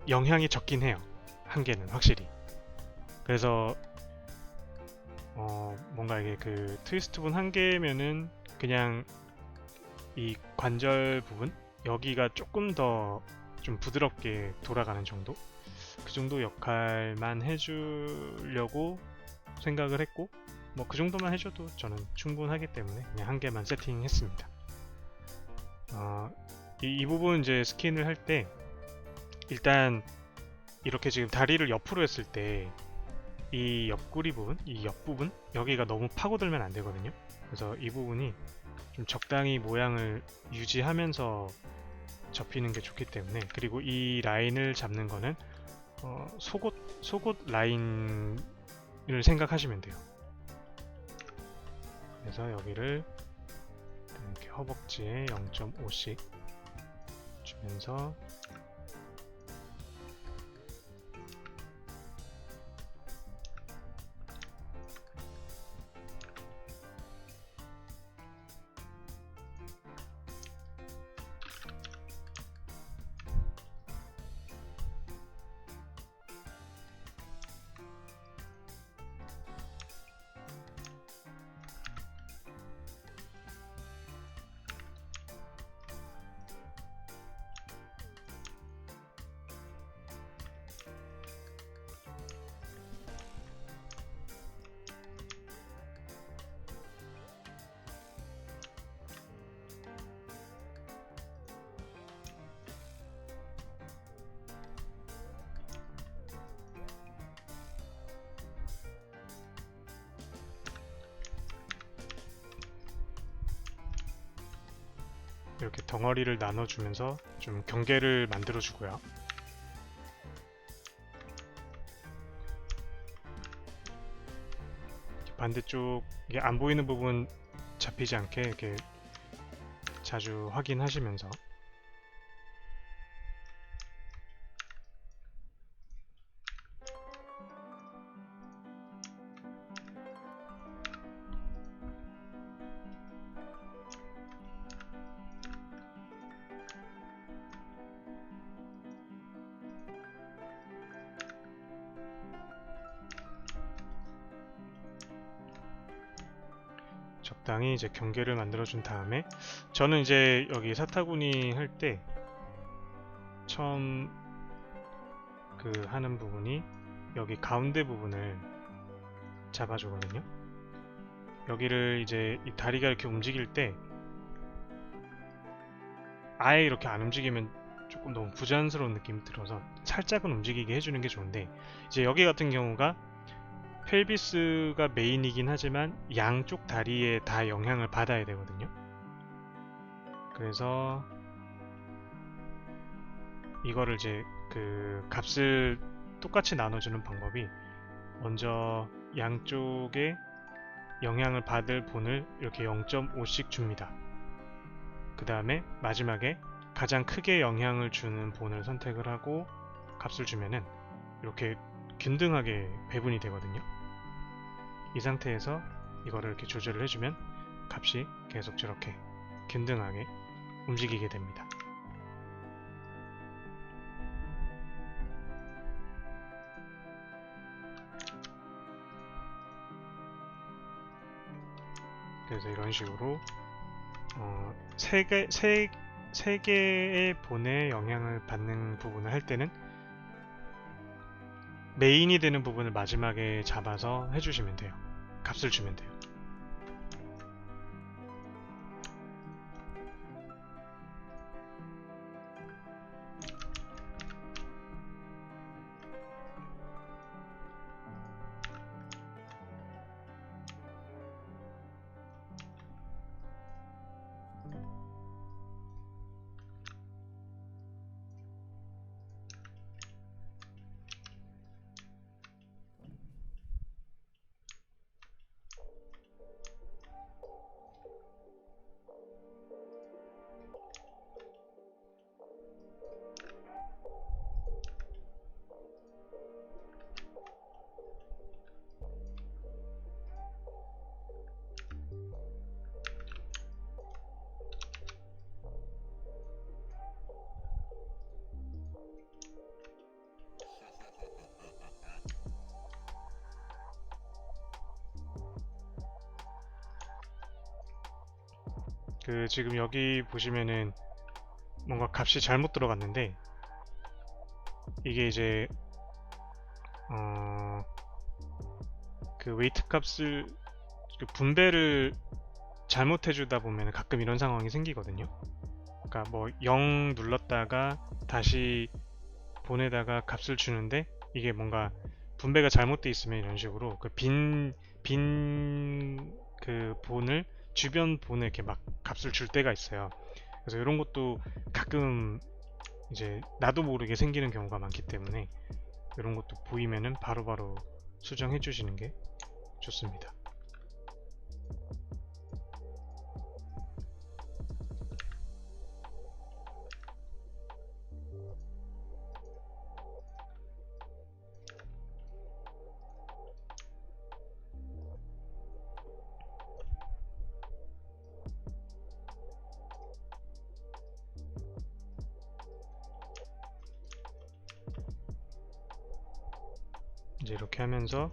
S1: 영향이 적긴 해요. 1개는 확실히. 그래서 뭔가 이게 그 트위스트본 1개면은 그냥 이 관절 부분 여기가 조금 더 좀 부드럽게 돌아가는 정도, 그 정도 역할만 해주려고 생각을 했고, 뭐 그 정도만 해줘도 저는 충분하기 때문에 그냥 1개만 세팅했습니다. 이 부분 이제 스킨을 할 때 일단 이렇게 지금 다리를 옆으로 했을 때 이 옆구리 부분, 이 옆부분 여기가 너무 파고들면 안 되거든요. 그래서 이 부분이 좀 적당히 모양을 유지하면서 접히는 게 좋기 때문에, 그리고 이 라인을 잡는 거는 속옷 라인을 생각하시면 돼요. 그래서 여기를 이렇게 허벅지에 0.5씩 주면서 이렇게 덩어리를 나눠주면서 좀 경계를 만들어주고요. 반대쪽 이게 안 보이는 부분 잡히지 않게 이렇게 자주 확인하시면서 적당히 이제 경계를 만들어 준 다음에, 저는 이제 여기 사타구니 할 때 처음 그 하는 부분이 여기 가운데 부분을 잡아주거든요. 여기를 이제 이 다리가 이렇게 움직일 때 아예 이렇게 안 움직이면 조금 너무 부자연스러운 느낌이 들어서 살짝은 움직이게 해주는 게 좋은데, 이제 여기 같은 경우가 펠비스가 메인이긴 하지만 양쪽 다리에 다 영향을 받아야 되거든요. 그래서 이거를 이제 그 값을 똑같이 나눠주는 방법이, 먼저 양쪽에 영향을 받을 본을 이렇게 0.5씩 줍니다. 그 다음에 마지막에 가장 크게 영향을 주는 본을 선택을 하고 값을 주면은 이렇게 균등하게 배분이 되거든요. 이 상태에서 이거를 이렇게 조절을 해주면 값이 계속 저렇게 균등하게 움직이게 됩니다. 그래서 이런 식으로 세 개의 본에 영향을 받는 부분을 할 때는 메인이 되는 부분을 마지막에 잡아서 해주시면 돼요. 값을 주면 돼요. 그 지금 여기 보시면은 뭔가 값이 잘못 들어갔는데, 이게 이제 그 웨이트 값을 그 분배를 잘못해주다 보면 가끔 이런 상황이 생기거든요. 그러니까 뭐 0 눌렀다가 다시 본에다가 값을 주는데 이게 뭔가 분배가 잘못돼 있으면 이런 식으로 그 그 본을 주변 본에 이렇게 막 값을 줄 때가 있어요. 그래서 이런 것도 가끔 이제 나도 모르게 생기는 경우가 많기 때문에 이런 것도 보이면은 바로바로 수정해 주시는 게 좋습니다. 이제 이렇게 하면서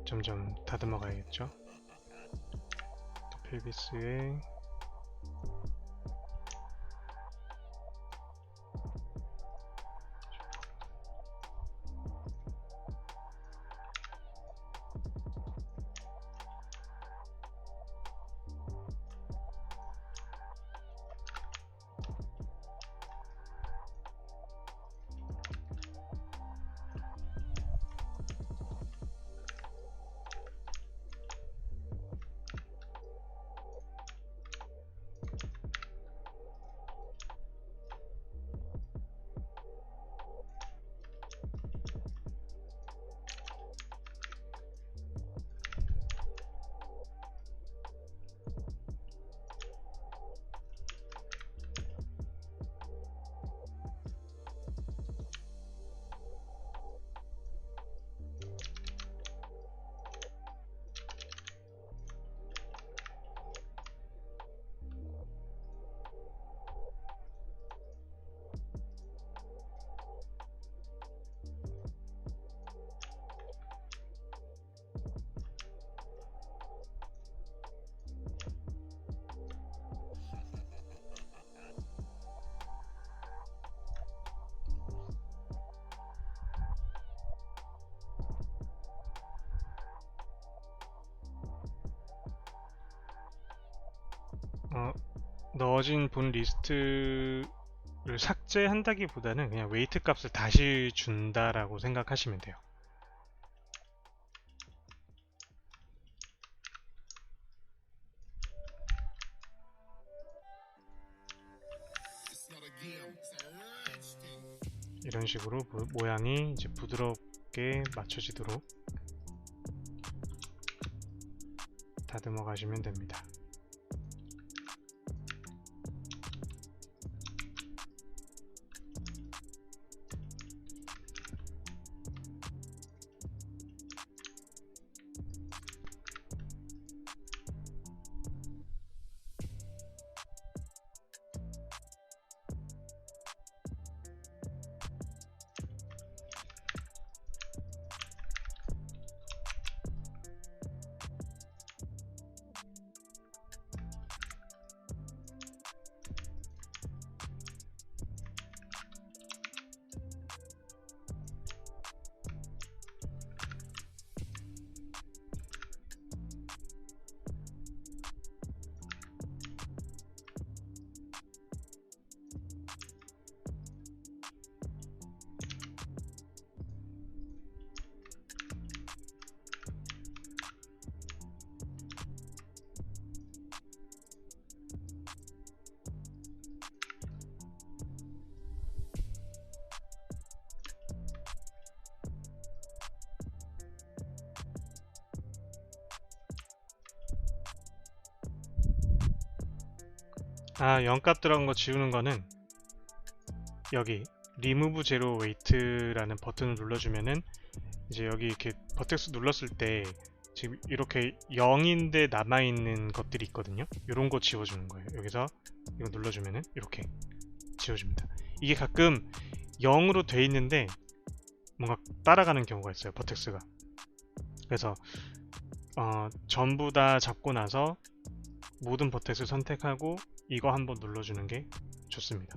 S1: 점점 다듬어 가야겠죠. 펠비스에 넣어진 본 리스트를 삭제한다기보다는 그냥 웨이트 값을 다시 준다라고 생각하시면 돼요. 이런 식으로 모양이 이제 부드럽게 맞춰지도록 다듬어 가시면 됩니다. 아, 0값 들어간 거 지우는 거는 여기 Remove Zero Weight라는 버튼을 눌러주면은 이제 여기 이렇게 버텍스 눌렀을 때 지금 이렇게 0인데 남아있는 것들이 있거든요. 이런 거 지워주는 거예요. 여기서 이거 눌러주면은 이렇게 지워줍니다. 이게 가끔 0으로 돼 있는데 뭔가 따라가는 경우가 있어요. 버텍스가. 그래서 전부 다 잡고 나서 모든 버텍스 선택하고 이거 한번 눌러주는 게 좋습니다.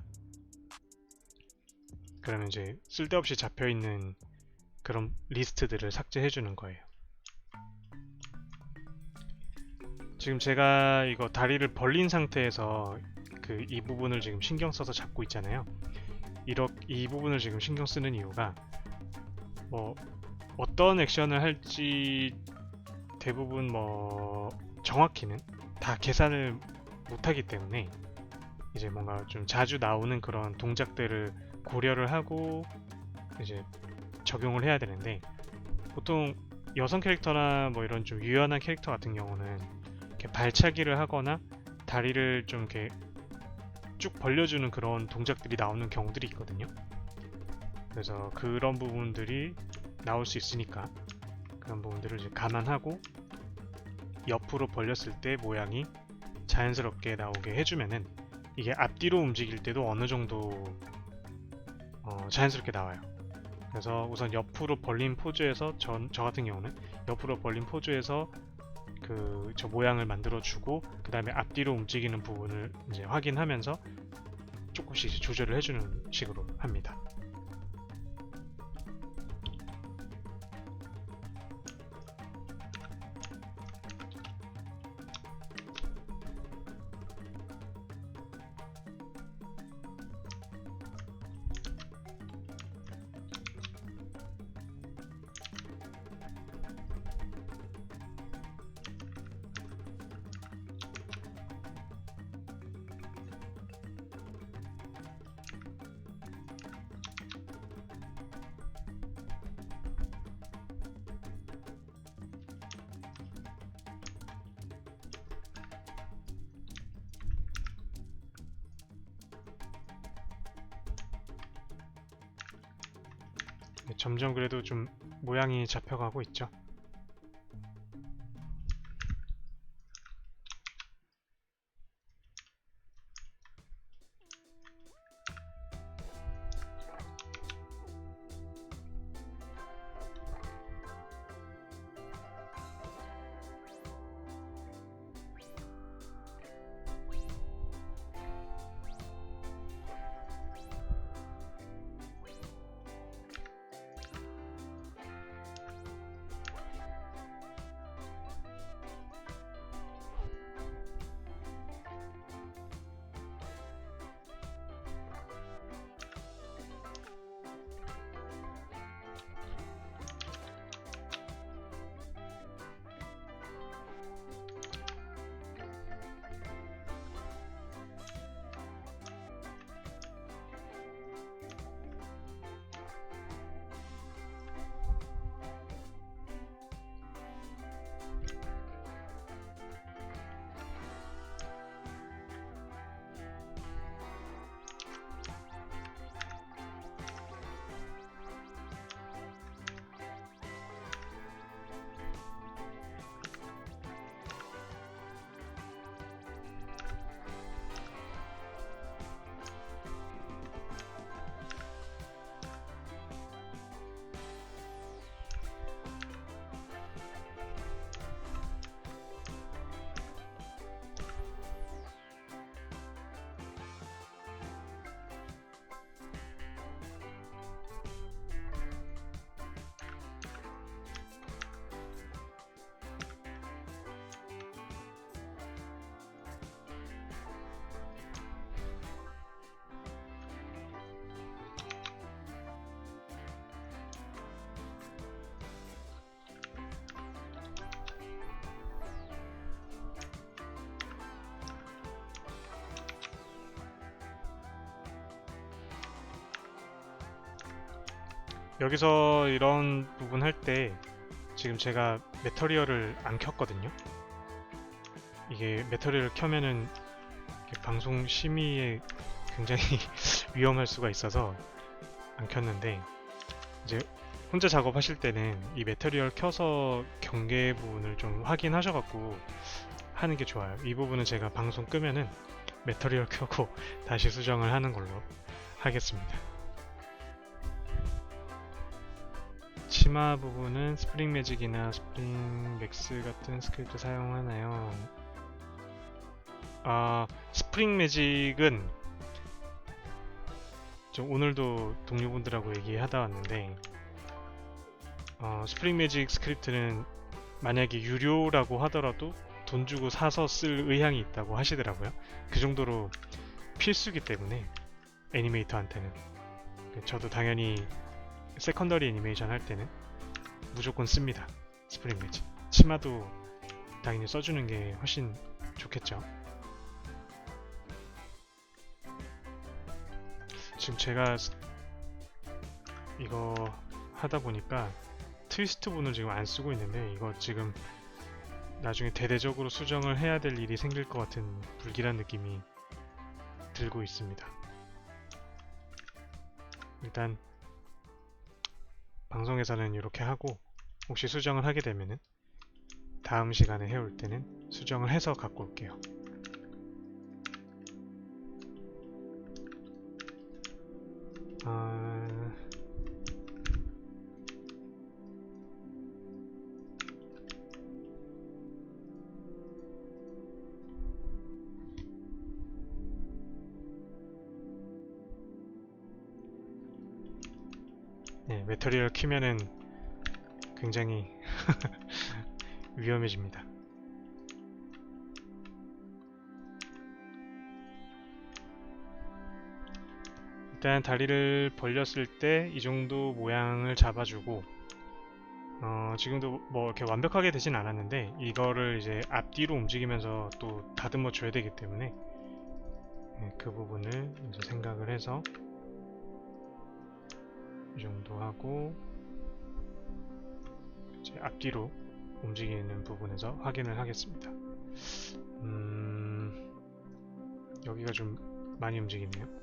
S1: 그러면 이제 쓸데없이 잡혀있는 그런 리스트들을 삭제해주는 거예요. 지금 제가 이거 다리를 벌린 상태에서 이 부분을 지금 신경 써서 잡고 있잖아요. 이 부분을 지금 신경 쓰는 이유가 뭐 어떤 액션을 할지 대부분 뭐 정확히는 다 계산을 못하기 때문에 이제 뭔가 좀 자주 나오는 그런 동작들을 고려를 하고 이제 적용을 해야 되는데, 보통 여성 캐릭터나 뭐 이런 좀 유연한 캐릭터 같은 경우는 이렇게 발차기를 하거나 다리를 좀 이렇게 쭉 벌려주는 그런 동작들이 나오는 경우들이 있거든요. 그래서 그런 부분들이 나올 수 있으니까 그런 부분들을 이제 감안하고 옆으로 벌렸을 때 모양이 자연스럽게 나오게 해주면은 이게 앞뒤로 움직일 때도 어느 정도 자연스럽게 나와요. 그래서 우선 옆으로 벌린 포즈에서 저 같은 경우는 옆으로 벌린 포즈에서 저 모양을 만들어 주고 그 다음에 앞뒤로 움직이는 부분을 이제 확인하면서 조금씩 이제 조절을 해주는 식으로 합니다. 점점 그래도 좀 모양이 잡혀가고 있죠. 여기서 이런 부분 할 때 지금 제가 매터리얼을 안 켰거든요. 이게 매터리얼을 켜면은 방송 심의에 굉장히 위험할 수가 있어서 안 켰는데, 이제 혼자 작업하실 때는 이 매터리얼 켜서 경계 부분을 좀 확인하셔갖고 하는 게 좋아요. 이 부분은 제가 방송 끄면은 매터리얼 켜고 다시 수정을 하는 걸로 하겠습니다. 치마 부분은 스프링 매직이나 스프링 맥스 같은 스크립트 사용하나요? 스프링 매직은 좀 오늘도 동료분들하고 얘기하다 왔는데, 스프링 매직 스크립트는 만약에 유료라고 하더라도 돈 주고 사서 쓸 의향이 있다고 하시더라고요. 그 정도로 필수기 때문에 애니메이터한테는. 저도 당연히 세컨더리 애니메이션 할 때는 무조건 씁니다. 스프링 매직. 치마도 당연히 써주는 게 훨씬 좋겠죠. 지금 제가 이거 하다 보니까 트위스트 분을 지금 안 쓰고 있는데, 이거 지금 나중에 대대적으로 수정을 해야 될 일이 생길 것 같은 불길한 느낌이 들고 있습니다. 일단 방송에서는 이렇게 하고, 혹시 수정을 하게 되면은 다음 시간에 해올 때는 수정을 해서 갖고 올게요. 네, 매터리얼 키면은 굉장히 위험해집니다. 일단 다리를 벌렸을 때 이 정도 모양을 잡아주고, 지금도 뭐 이렇게 완벽하게 되진 않았는데 이거를 이제 앞뒤로 움직이면서 또 다듬어 줘야 되기 때문에, 네, 그 부분을 이제 생각을 해서 이 정도 하고, 이제 앞뒤로 움직이는 부분에서 확인을 하겠습니다. 여기가 좀 많이 움직이네요.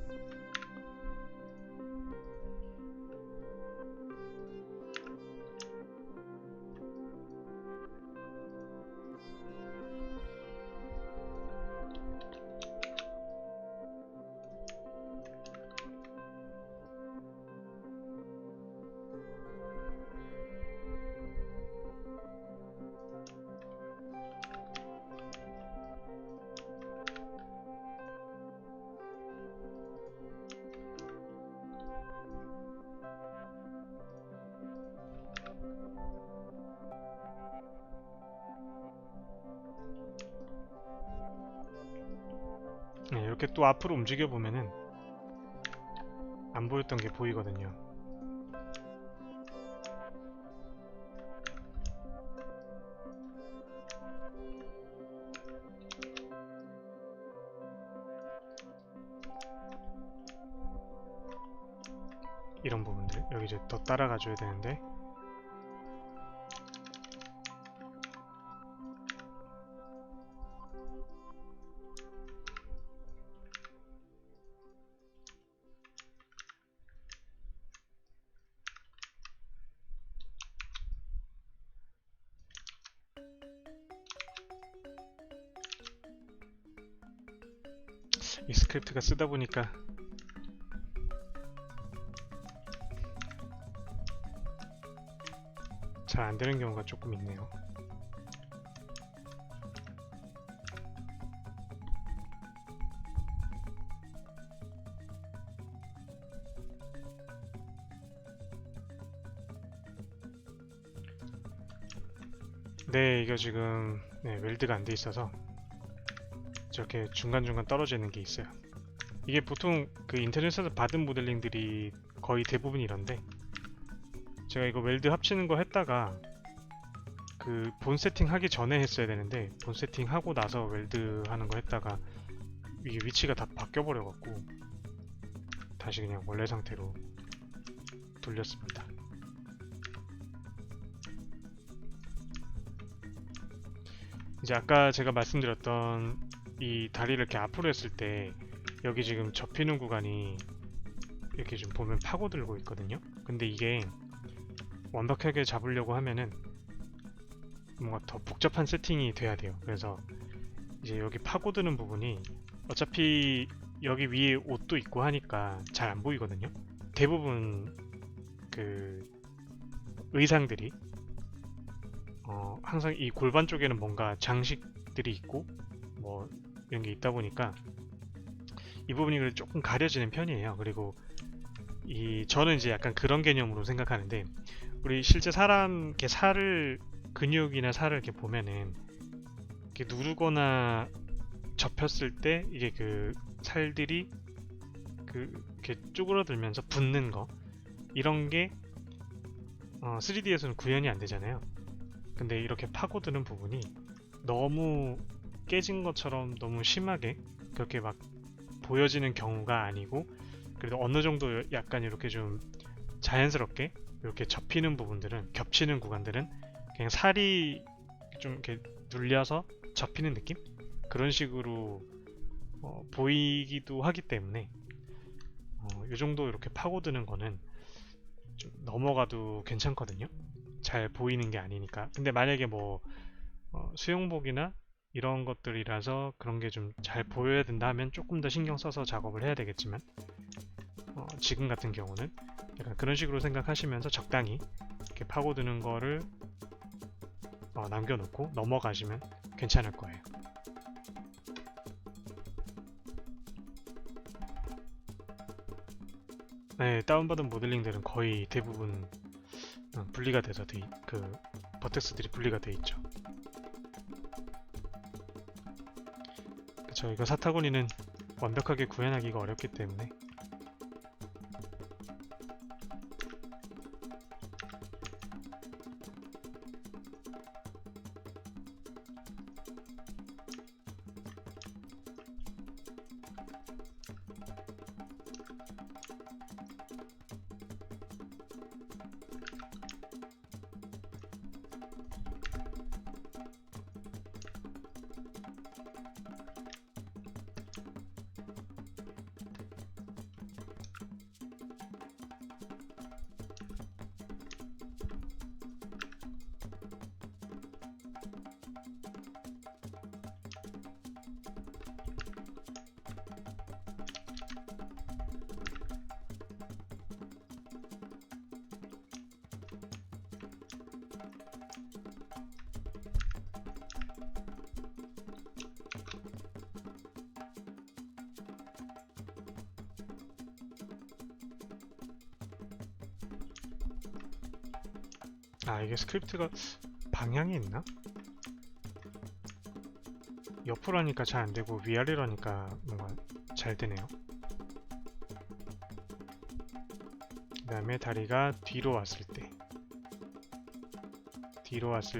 S1: 네, 이렇게 또 앞으로 움직여 보면은 안 보였던 게 보이거든요. 이런 부분들 여기 이제 더 따라가 줘야 되는데, 이 스크립트가 쓰다 보니까 잘 안 되는 경우가 조금 있네요. 네, 이거 지금 웰드가 안 돼 있어서 저렇게 중간중간 떨어지는 게 있어요. 이게 보통 그 인터넷에서 받은 모델링들이 거의 대부분 이런데, 제가 이거 웰드 합치는 거 했다가 그 본 세팅 하기 전에 했어야 되는데, 본 세팅 하고 나서 웰드 하는 거 했다가 이게 위치가 다 바뀌어 버려 갖고 다시 그냥 원래 상태로 돌렸습니다. 이제 아까 제가 말씀드렸던 이 다리를 이렇게 앞으로 했을 때 여기 지금 접히는 구간이 이렇게 좀 보면 파고들고 있거든요. 근데 이게 완벽하게 잡으려고 하면은 뭔가 더 복잡한 세팅이 돼야 돼요. 그래서 이제 여기 파고드는 부분이 어차피 여기 위에 옷도 있고 하니까 잘 안 보이거든요. 대부분 그 의상들이 항상 이 골반 쪽에는 뭔가 장식들이 있고 뭐 이런 게 있다 보니까 이 부분이 그래도 조금 가려지는 편이에요. 그리고 저는 이제 약간 그런 개념으로 생각하는데, 우리 실제 사람 이렇게 살을 근육이나 살을 이렇게 보면은 이렇게 누르거나 접혔을 때 이게 그 살들이 이렇게 쪼그러들면서 붙는 거, 이런 게 3D에서는 구현이 안 되잖아요. 근데 이렇게 파고드는 부분이 너무 깨진 것처럼 너무 심하게 그렇게 막 보여지는 경우가 아니고, 그래도 어느 정도 약간 이렇게 좀 자연스럽게 이렇게 접히는 부분들은, 겹치는 구간들은 그냥 살이 좀 이렇게 눌려서 접히는 느낌? 그런 식으로 보이기도 하기 때문에 이 정도 이렇게 파고드는 거는 좀 넘어가도 괜찮거든요. 잘 보이는 게 아니니까. 근데 만약에 뭐 수영복이나 이런 것들이라서 그런 게 좀 잘 보여야 된다 하면 조금 더 신경 써서 작업을 해야 되겠지만, 지금 같은 경우는 약간 그런 식으로 생각하시면서 적당히 이렇게 파고드는 거를 남겨놓고 넘어가시면 괜찮을 거예요. 네, 다운받은 모델링들은 거의 대부분 분리가 돼서 그 버텍스들이 분리가 돼 있죠. 그쵸, 이거 사타구니는 완벽하게 구현하기가 어렵기 때문에. 이게 스크립트가 방향이 있나? 옆으로 하니까 잘 안되고 위아래로 하니까 뭔가 잘 되네요. 그 다음에 다리가 뒤로 왔을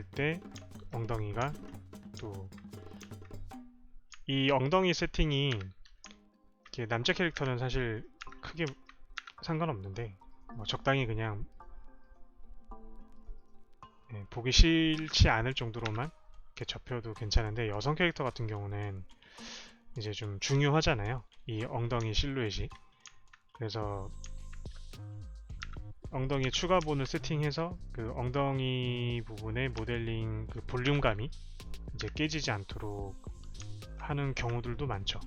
S1: 때 엉덩이가 또, 이 엉덩이 세팅이 이렇게 남자 캐릭터는 사실 크게 상관없는데 적당히 그냥 보기 싫지 않을 정도로만 이렇게 접혀도 괜찮은데, 여성 캐릭터 같은 경우는 이제 좀 중요하잖아요, 이 엉덩이 실루엣이. 그래서 엉덩이 추가본을 세팅해서 그 엉덩이 부분의 모델링 그 볼륨감이 이제 깨지지 않도록 하는 경우들도 많죠.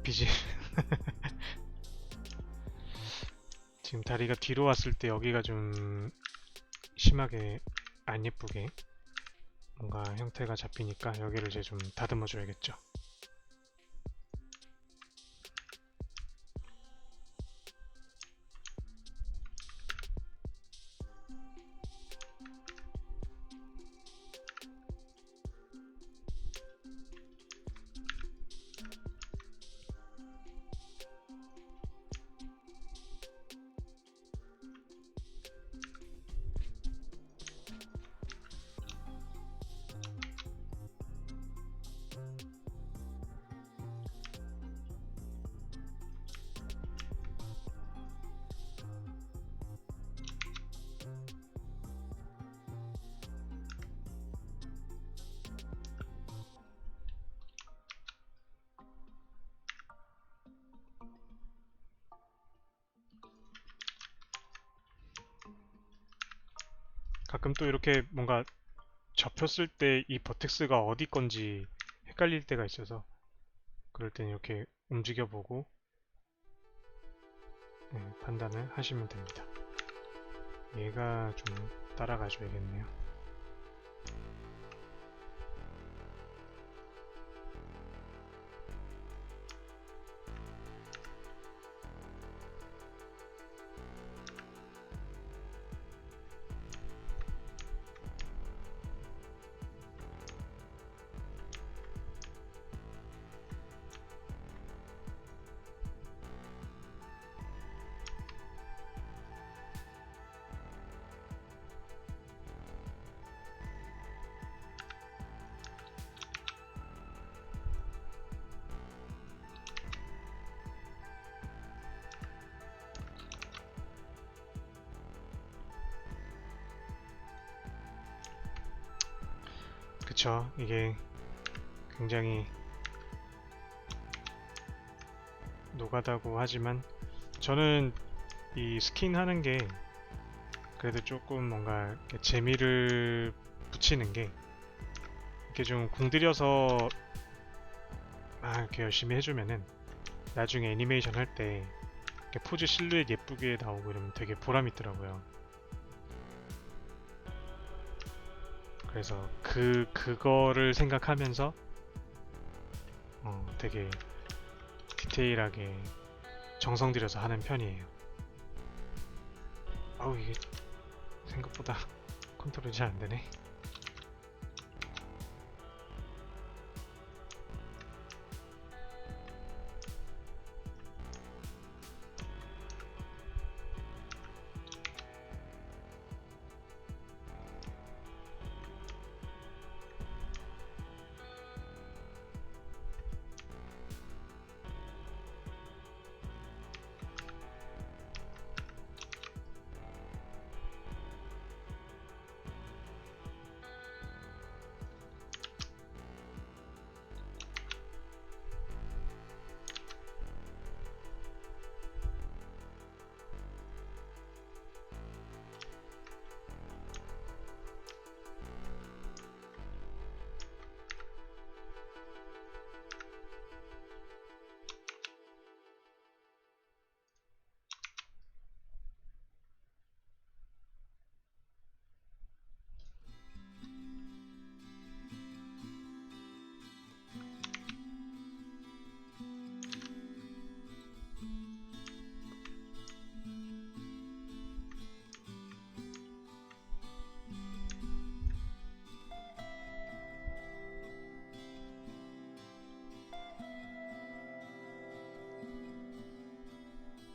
S1: 비지 지금 다리가 뒤로 왔을 때 여기가 좀 심하게 안 예쁘게 뭔가 형태가 잡히니까 여기를 이제 좀 다듬어 줘야겠죠. 가끔 또 이렇게 뭔가 접혔을 때 이 버텍스가 어디 건지 헷갈릴 때가 있어서 그럴 땐 이렇게 움직여 보고 판단을 하시면 됩니다. 얘가 좀 따라가 줘야겠네요. 그쵸, 이게 굉장히 노가다고 하지만 저는 이 스킨 하는 게 그래도 조금 뭔가 이렇게 재미를 붙이는 게 이렇게 좀 공들여서 이렇게 열심히 해주면은 나중에 애니메이션 할 때 포즈 실루엣 예쁘게 나오고 이러면 되게 보람 있더라고요. 그래서 그거를 생각하면서 되게 디테일하게 정성 들여서 하는 편이에요. 아우, 이게 생각보다 컨트롤이 잘 안 되네.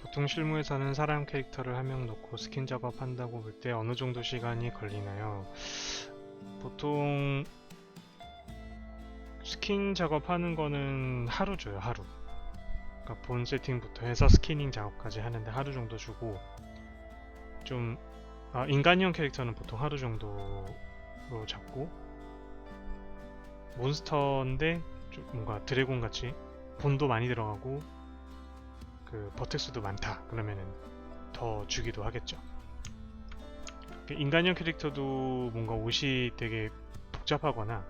S1: 보통 실무에서는 사람 캐릭터를 한 명 놓고 스킨 작업한다고 볼 때 어느 정도 시간이 걸리나요? 보통 스킨 작업하는 거는 하루 줘요, 하루. 그러니까 본 세팅부터 해서 스키닝 작업까지 하는데 하루 정도 주고, 좀 인간형 캐릭터는 보통 하루 정도로 잡고, 몬스터인데 좀 뭔가 드래곤 같이 본도 많이 들어가고 그 버텍스도 많다 그러면은 더 주기도 하겠죠. 인간형 캐릭터도 뭔가 옷이 되게 복잡하거나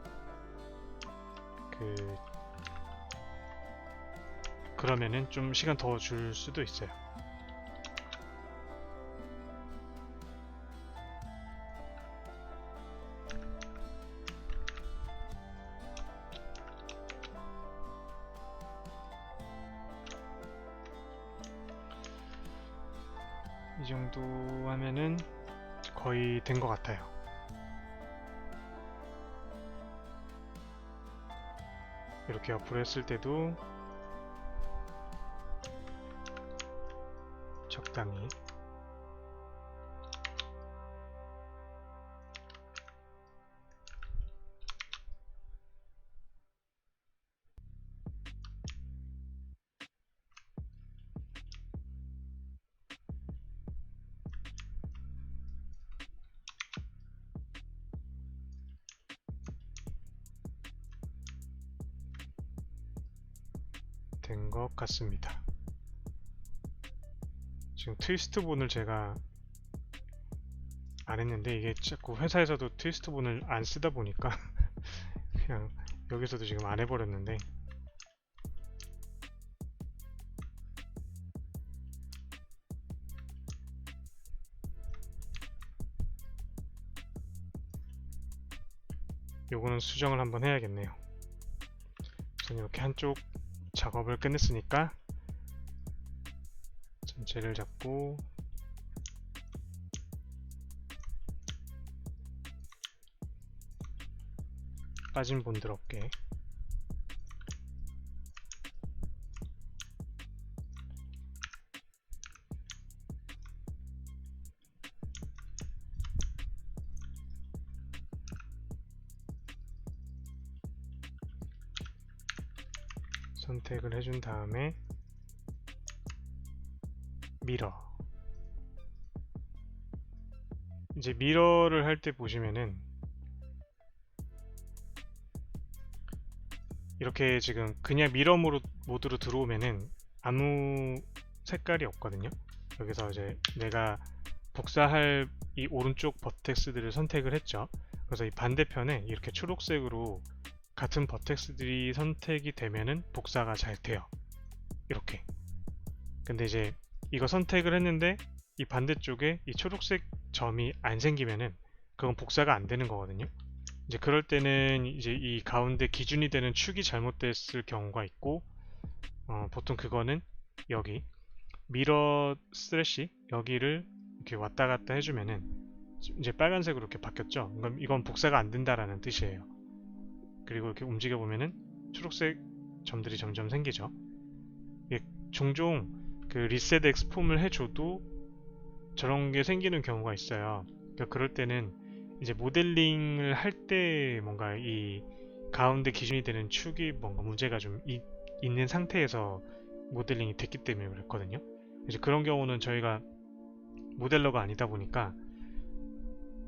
S1: 그러면은 좀 시간 더 줄 수도 있어요. 이 정도 하면은 거의 된 것 같아요. 이렇게 옆으로 했을 때도 적당히 된 것 같습니다. 지금 트위스트 본을 제가 안 했는데 이게 자꾸 회사에서도 트위스트본을 안 쓰다 보니까 그냥 여기서도 지금 안 해버렸는데, 요거는 수정을 한번 해야겠네요. 우선 이렇게 한쪽 작업을 끝냈으니까 전체를 잡고 빠진 본드 없게 선택을 해준 다음에 미러, 이제 미러를 할 때 보시면은 이렇게 지금 그냥 미러 모드로 들어오면은 아무 색깔이 없거든요. 여기서 이제 내가 복사할 이 오른쪽 버텍스들을 선택을 했죠. 그래서 이 반대편에 이렇게 초록색으로 같은 버텍스들이 선택이 되면은 복사가 잘 돼요. 이렇게. 근데 이제 이거 선택을 했는데 이 반대쪽에 이 초록색 점이 안 생기면은 그건 복사가 안 되는 거거든요. 이제 그럴 때는 이제 이 가운데 기준이 되는 축이 잘못됐을 경우가 있고, 보통 그거는 여기 미러 슬래시 여기를 이렇게 왔다 갔다 해주면은 이제 빨간색으로 이렇게 바뀌었죠. 그럼 이건 복사가 안 된다라는 뜻이에요. 그리고 이렇게 움직여 보면은 초록색 점들이 점점 생기죠. 이게 종종 그 리셋 엑스폼을 해줘도 저런 게 생기는 경우가 있어요. 그러니까 그럴 때는 이제 모델링을 할 때 뭔가 이 가운데 기준이 되는 축이 뭔가 문제가 좀 있는 상태에서 모델링이 됐기 때문에 그랬거든요. 이제 그런 경우는 저희가 모델러가 아니다 보니까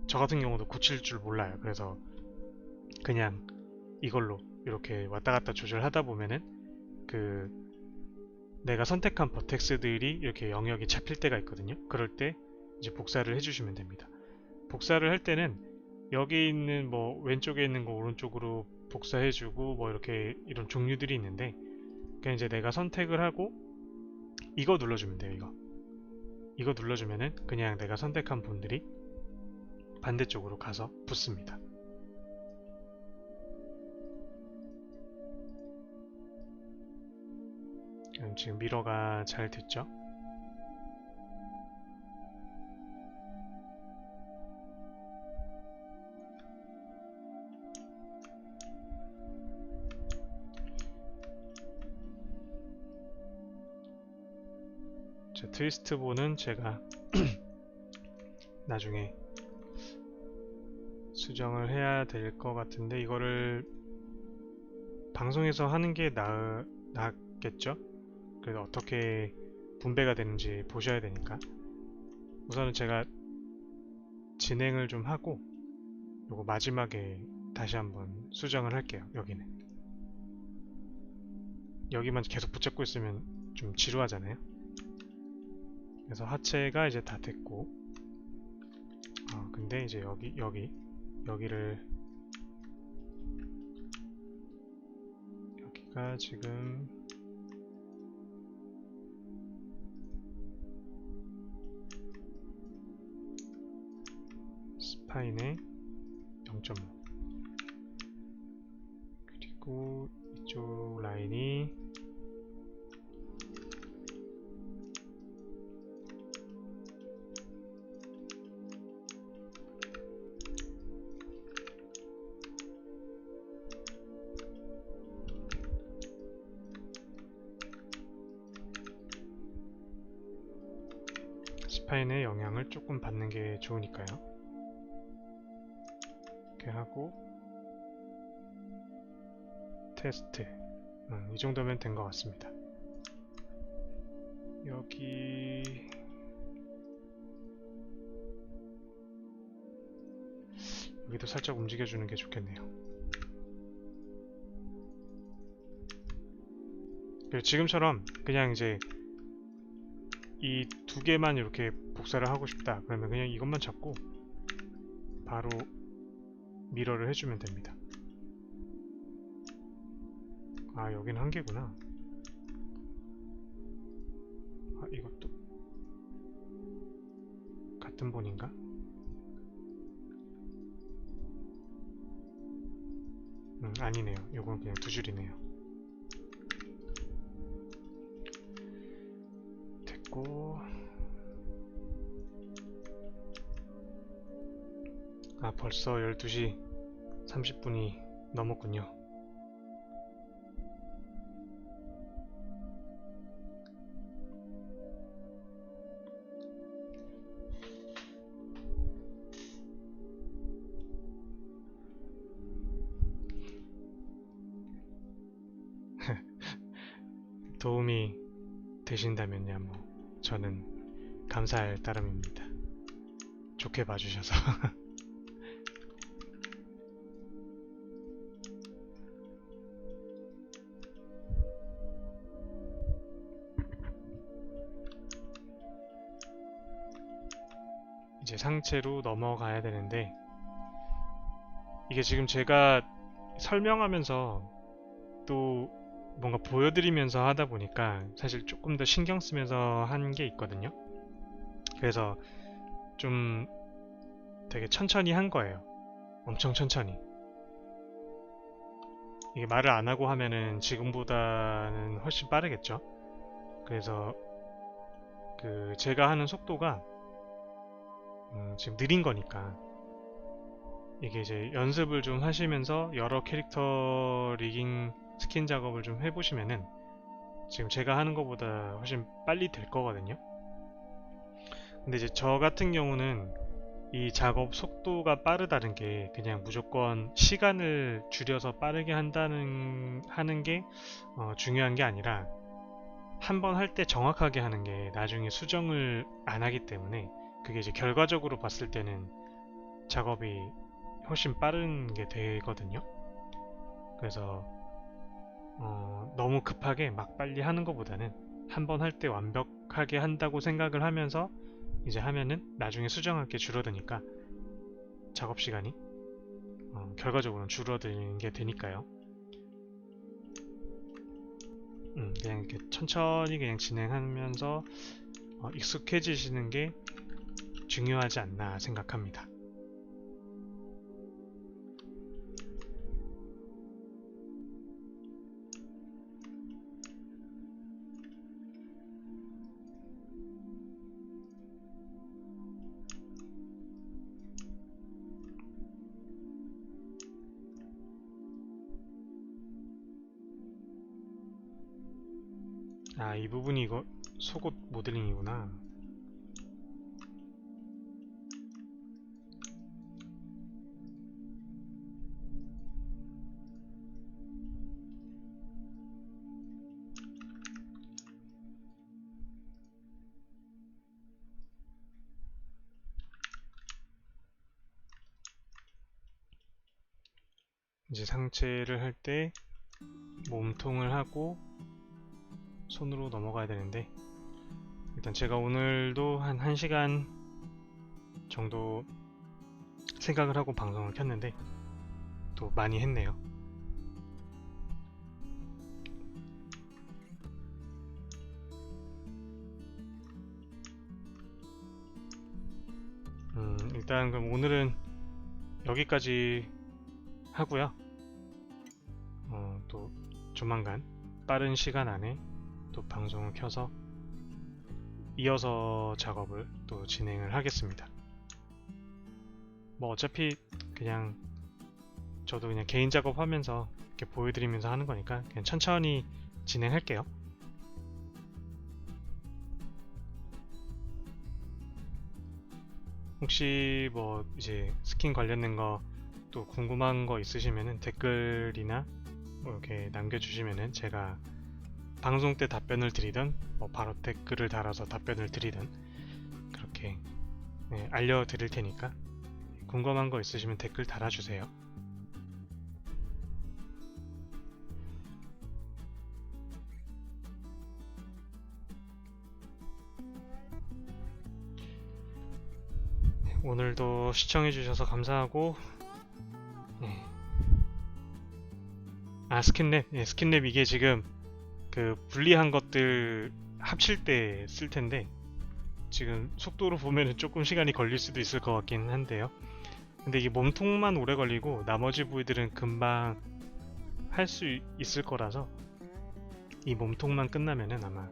S1: 저 같은 경우도 고칠 줄 몰라요. 그래서 그냥 이걸로 이렇게 왔다 갔다 조절하다 보면은 그 내가 선택한 버텍스들이 이렇게 영역이 잡힐 때가 있거든요. 그럴 때 이제 복사를 해주시면 됩니다. 복사를 할 때는 여기 있는 뭐 왼쪽에 있는 거 오른쪽으로 복사해주고 뭐 이렇게 이런 종류들이 있는데, 그냥 이제 내가 선택을 하고 이거 눌러주면 돼요. 이거 눌러주면은 그냥 내가 선택한 본들이 반대쪽으로 가서 붙습니다. 지금 미러가 잘 됐죠? 트위스트본은 제가 나중에 수정을 해야 될 것 같은데 이거를 방송에서 하는 게 낫겠죠? 그래서 어떻게 분배가 되는지 보셔야 되니까 우선은 제가 진행을 좀 하고 요거 마지막에 다시 한번 수정을 할게요. 여기만 계속 붙잡고 있으면 좀 지루하잖아요. 그래서 하체가 이제 다 됐고, 근데 이제 여기를 여기가 지금 스파인의 0.5 그리고 이쪽 라인이 스파인의 영향을 조금 받는 게 좋으니까요. 이렇게 하고 테스트. 이 정도면 된 것 같습니다. 여기도 살짝 움직여주는 게 좋겠네요. 그리고 지금처럼 그냥 이제 이 두 개만 이렇게 복사를 하고 싶다 그러면 그냥 이것만 잡고 바로 미러를 해주면 됩니다. 아, 여긴 한 개구나. 아, 이것도 같은 본인가? 아니네요. 요건 그냥 두 줄이네요. 됐고, 아, 벌써 12시 30분이 넘었군요. 도움이 되신다면야 뭐 저는 감사할 따름입니다. 좋게 봐주셔서. 이제 상체로 넘어가야 되는데, 이게 지금 제가 설명하면서 또 뭔가 보여드리면서 하다 보니까 사실 조금 더 신경 쓰면서 한 게 있거든요. 그래서 좀 되게 천천히 한 거예요. 엄청 천천히. 이게 말을 안 하고 하면은 지금보다는 훨씬 빠르겠죠. 그래서 그 제가 하는 속도가 지금 느린 거니까, 이게 이제 연습을 좀 하시면서 여러 캐릭터 리깅 스킨 작업을 좀 해보시면은 지금 제가 하는 것보다 훨씬 빨리 될 거거든요. 근데 이제 저 같은 경우는 이 작업 속도가 빠르다는 게 그냥 무조건 시간을 줄여서 빠르게 하는 게 중요한 게 아니라, 한 번 할 때 정확하게 하는 게 나중에 수정을 안 하기 때문에, 그게 이제 결과적으로 봤을 때는 작업이 훨씬 빠른 게 되거든요. 그래서 너무 급하게 막 빨리 하는 것보다는 한 번 할 때 완벽하게 한다고 생각을 하면서 이제 하면은 나중에 수정할 게 줄어드니까 작업 시간이 결과적으로는 줄어드는 게 되니까요. 그냥 이렇게 천천히 그냥 진행하면서 익숙해지시는 게 중요하지 않나 생각합니다. 아, 이 부분이 이거 속옷 모델링이구나. 이제 상체를 할 때 몸통을 하고 손으로 넘어가야 되는데, 일단 제가 오늘도 한 1시간 정도 생각을 하고 방송을 켰는데 또 많이 했네요. 일단 그럼 오늘은 여기까지 하고요. 또 조만간 빠른 시간 안에 또 방송을 켜서 이어서 작업을 또 진행을 하겠습니다. 뭐 어차피 그냥 저도 그냥 개인 작업하면서 이렇게 보여드리면서 하는 거니까 그냥 천천히 진행할게요. 혹시 뭐 이제 스킨 관련된 거 또 궁금한 거 있으시면은 댓글이나 뭐 이렇게 남겨주시면은 제가 방송 때 답변을 드리든 뭐 바로 댓글을 달아서 답변을 드리든 그렇게 알려드릴 테니까 궁금한 거 있으시면 댓글 달아주세요. 오늘도 시청해주셔서 감사하고, 네. 스킨랩. 예, 스킨랩 이게 지금 그 분리한 것들 합칠 때 쓸 텐데, 지금 속도로 보면은 조금 시간이 걸릴 수도 있을 것 같긴 한데요. 근데 이게 몸통만 오래 걸리고 나머지 부위들은 금방 할 수 있을 거라서 이 몸통만 끝나면은 아마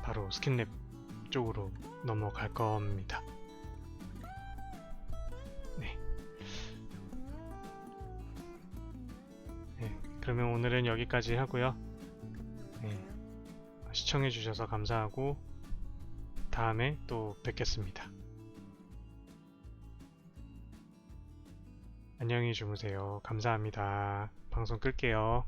S1: 바로 스킨랩 쪽으로 넘어갈 겁니다. 네. 네, 그러면 오늘은 여기까지 하고요. 네, 시청해주셔서 감사하고 다음에 또 뵙겠습니다. 안녕히 주무세요. 감사합니다. 방송 끌게요.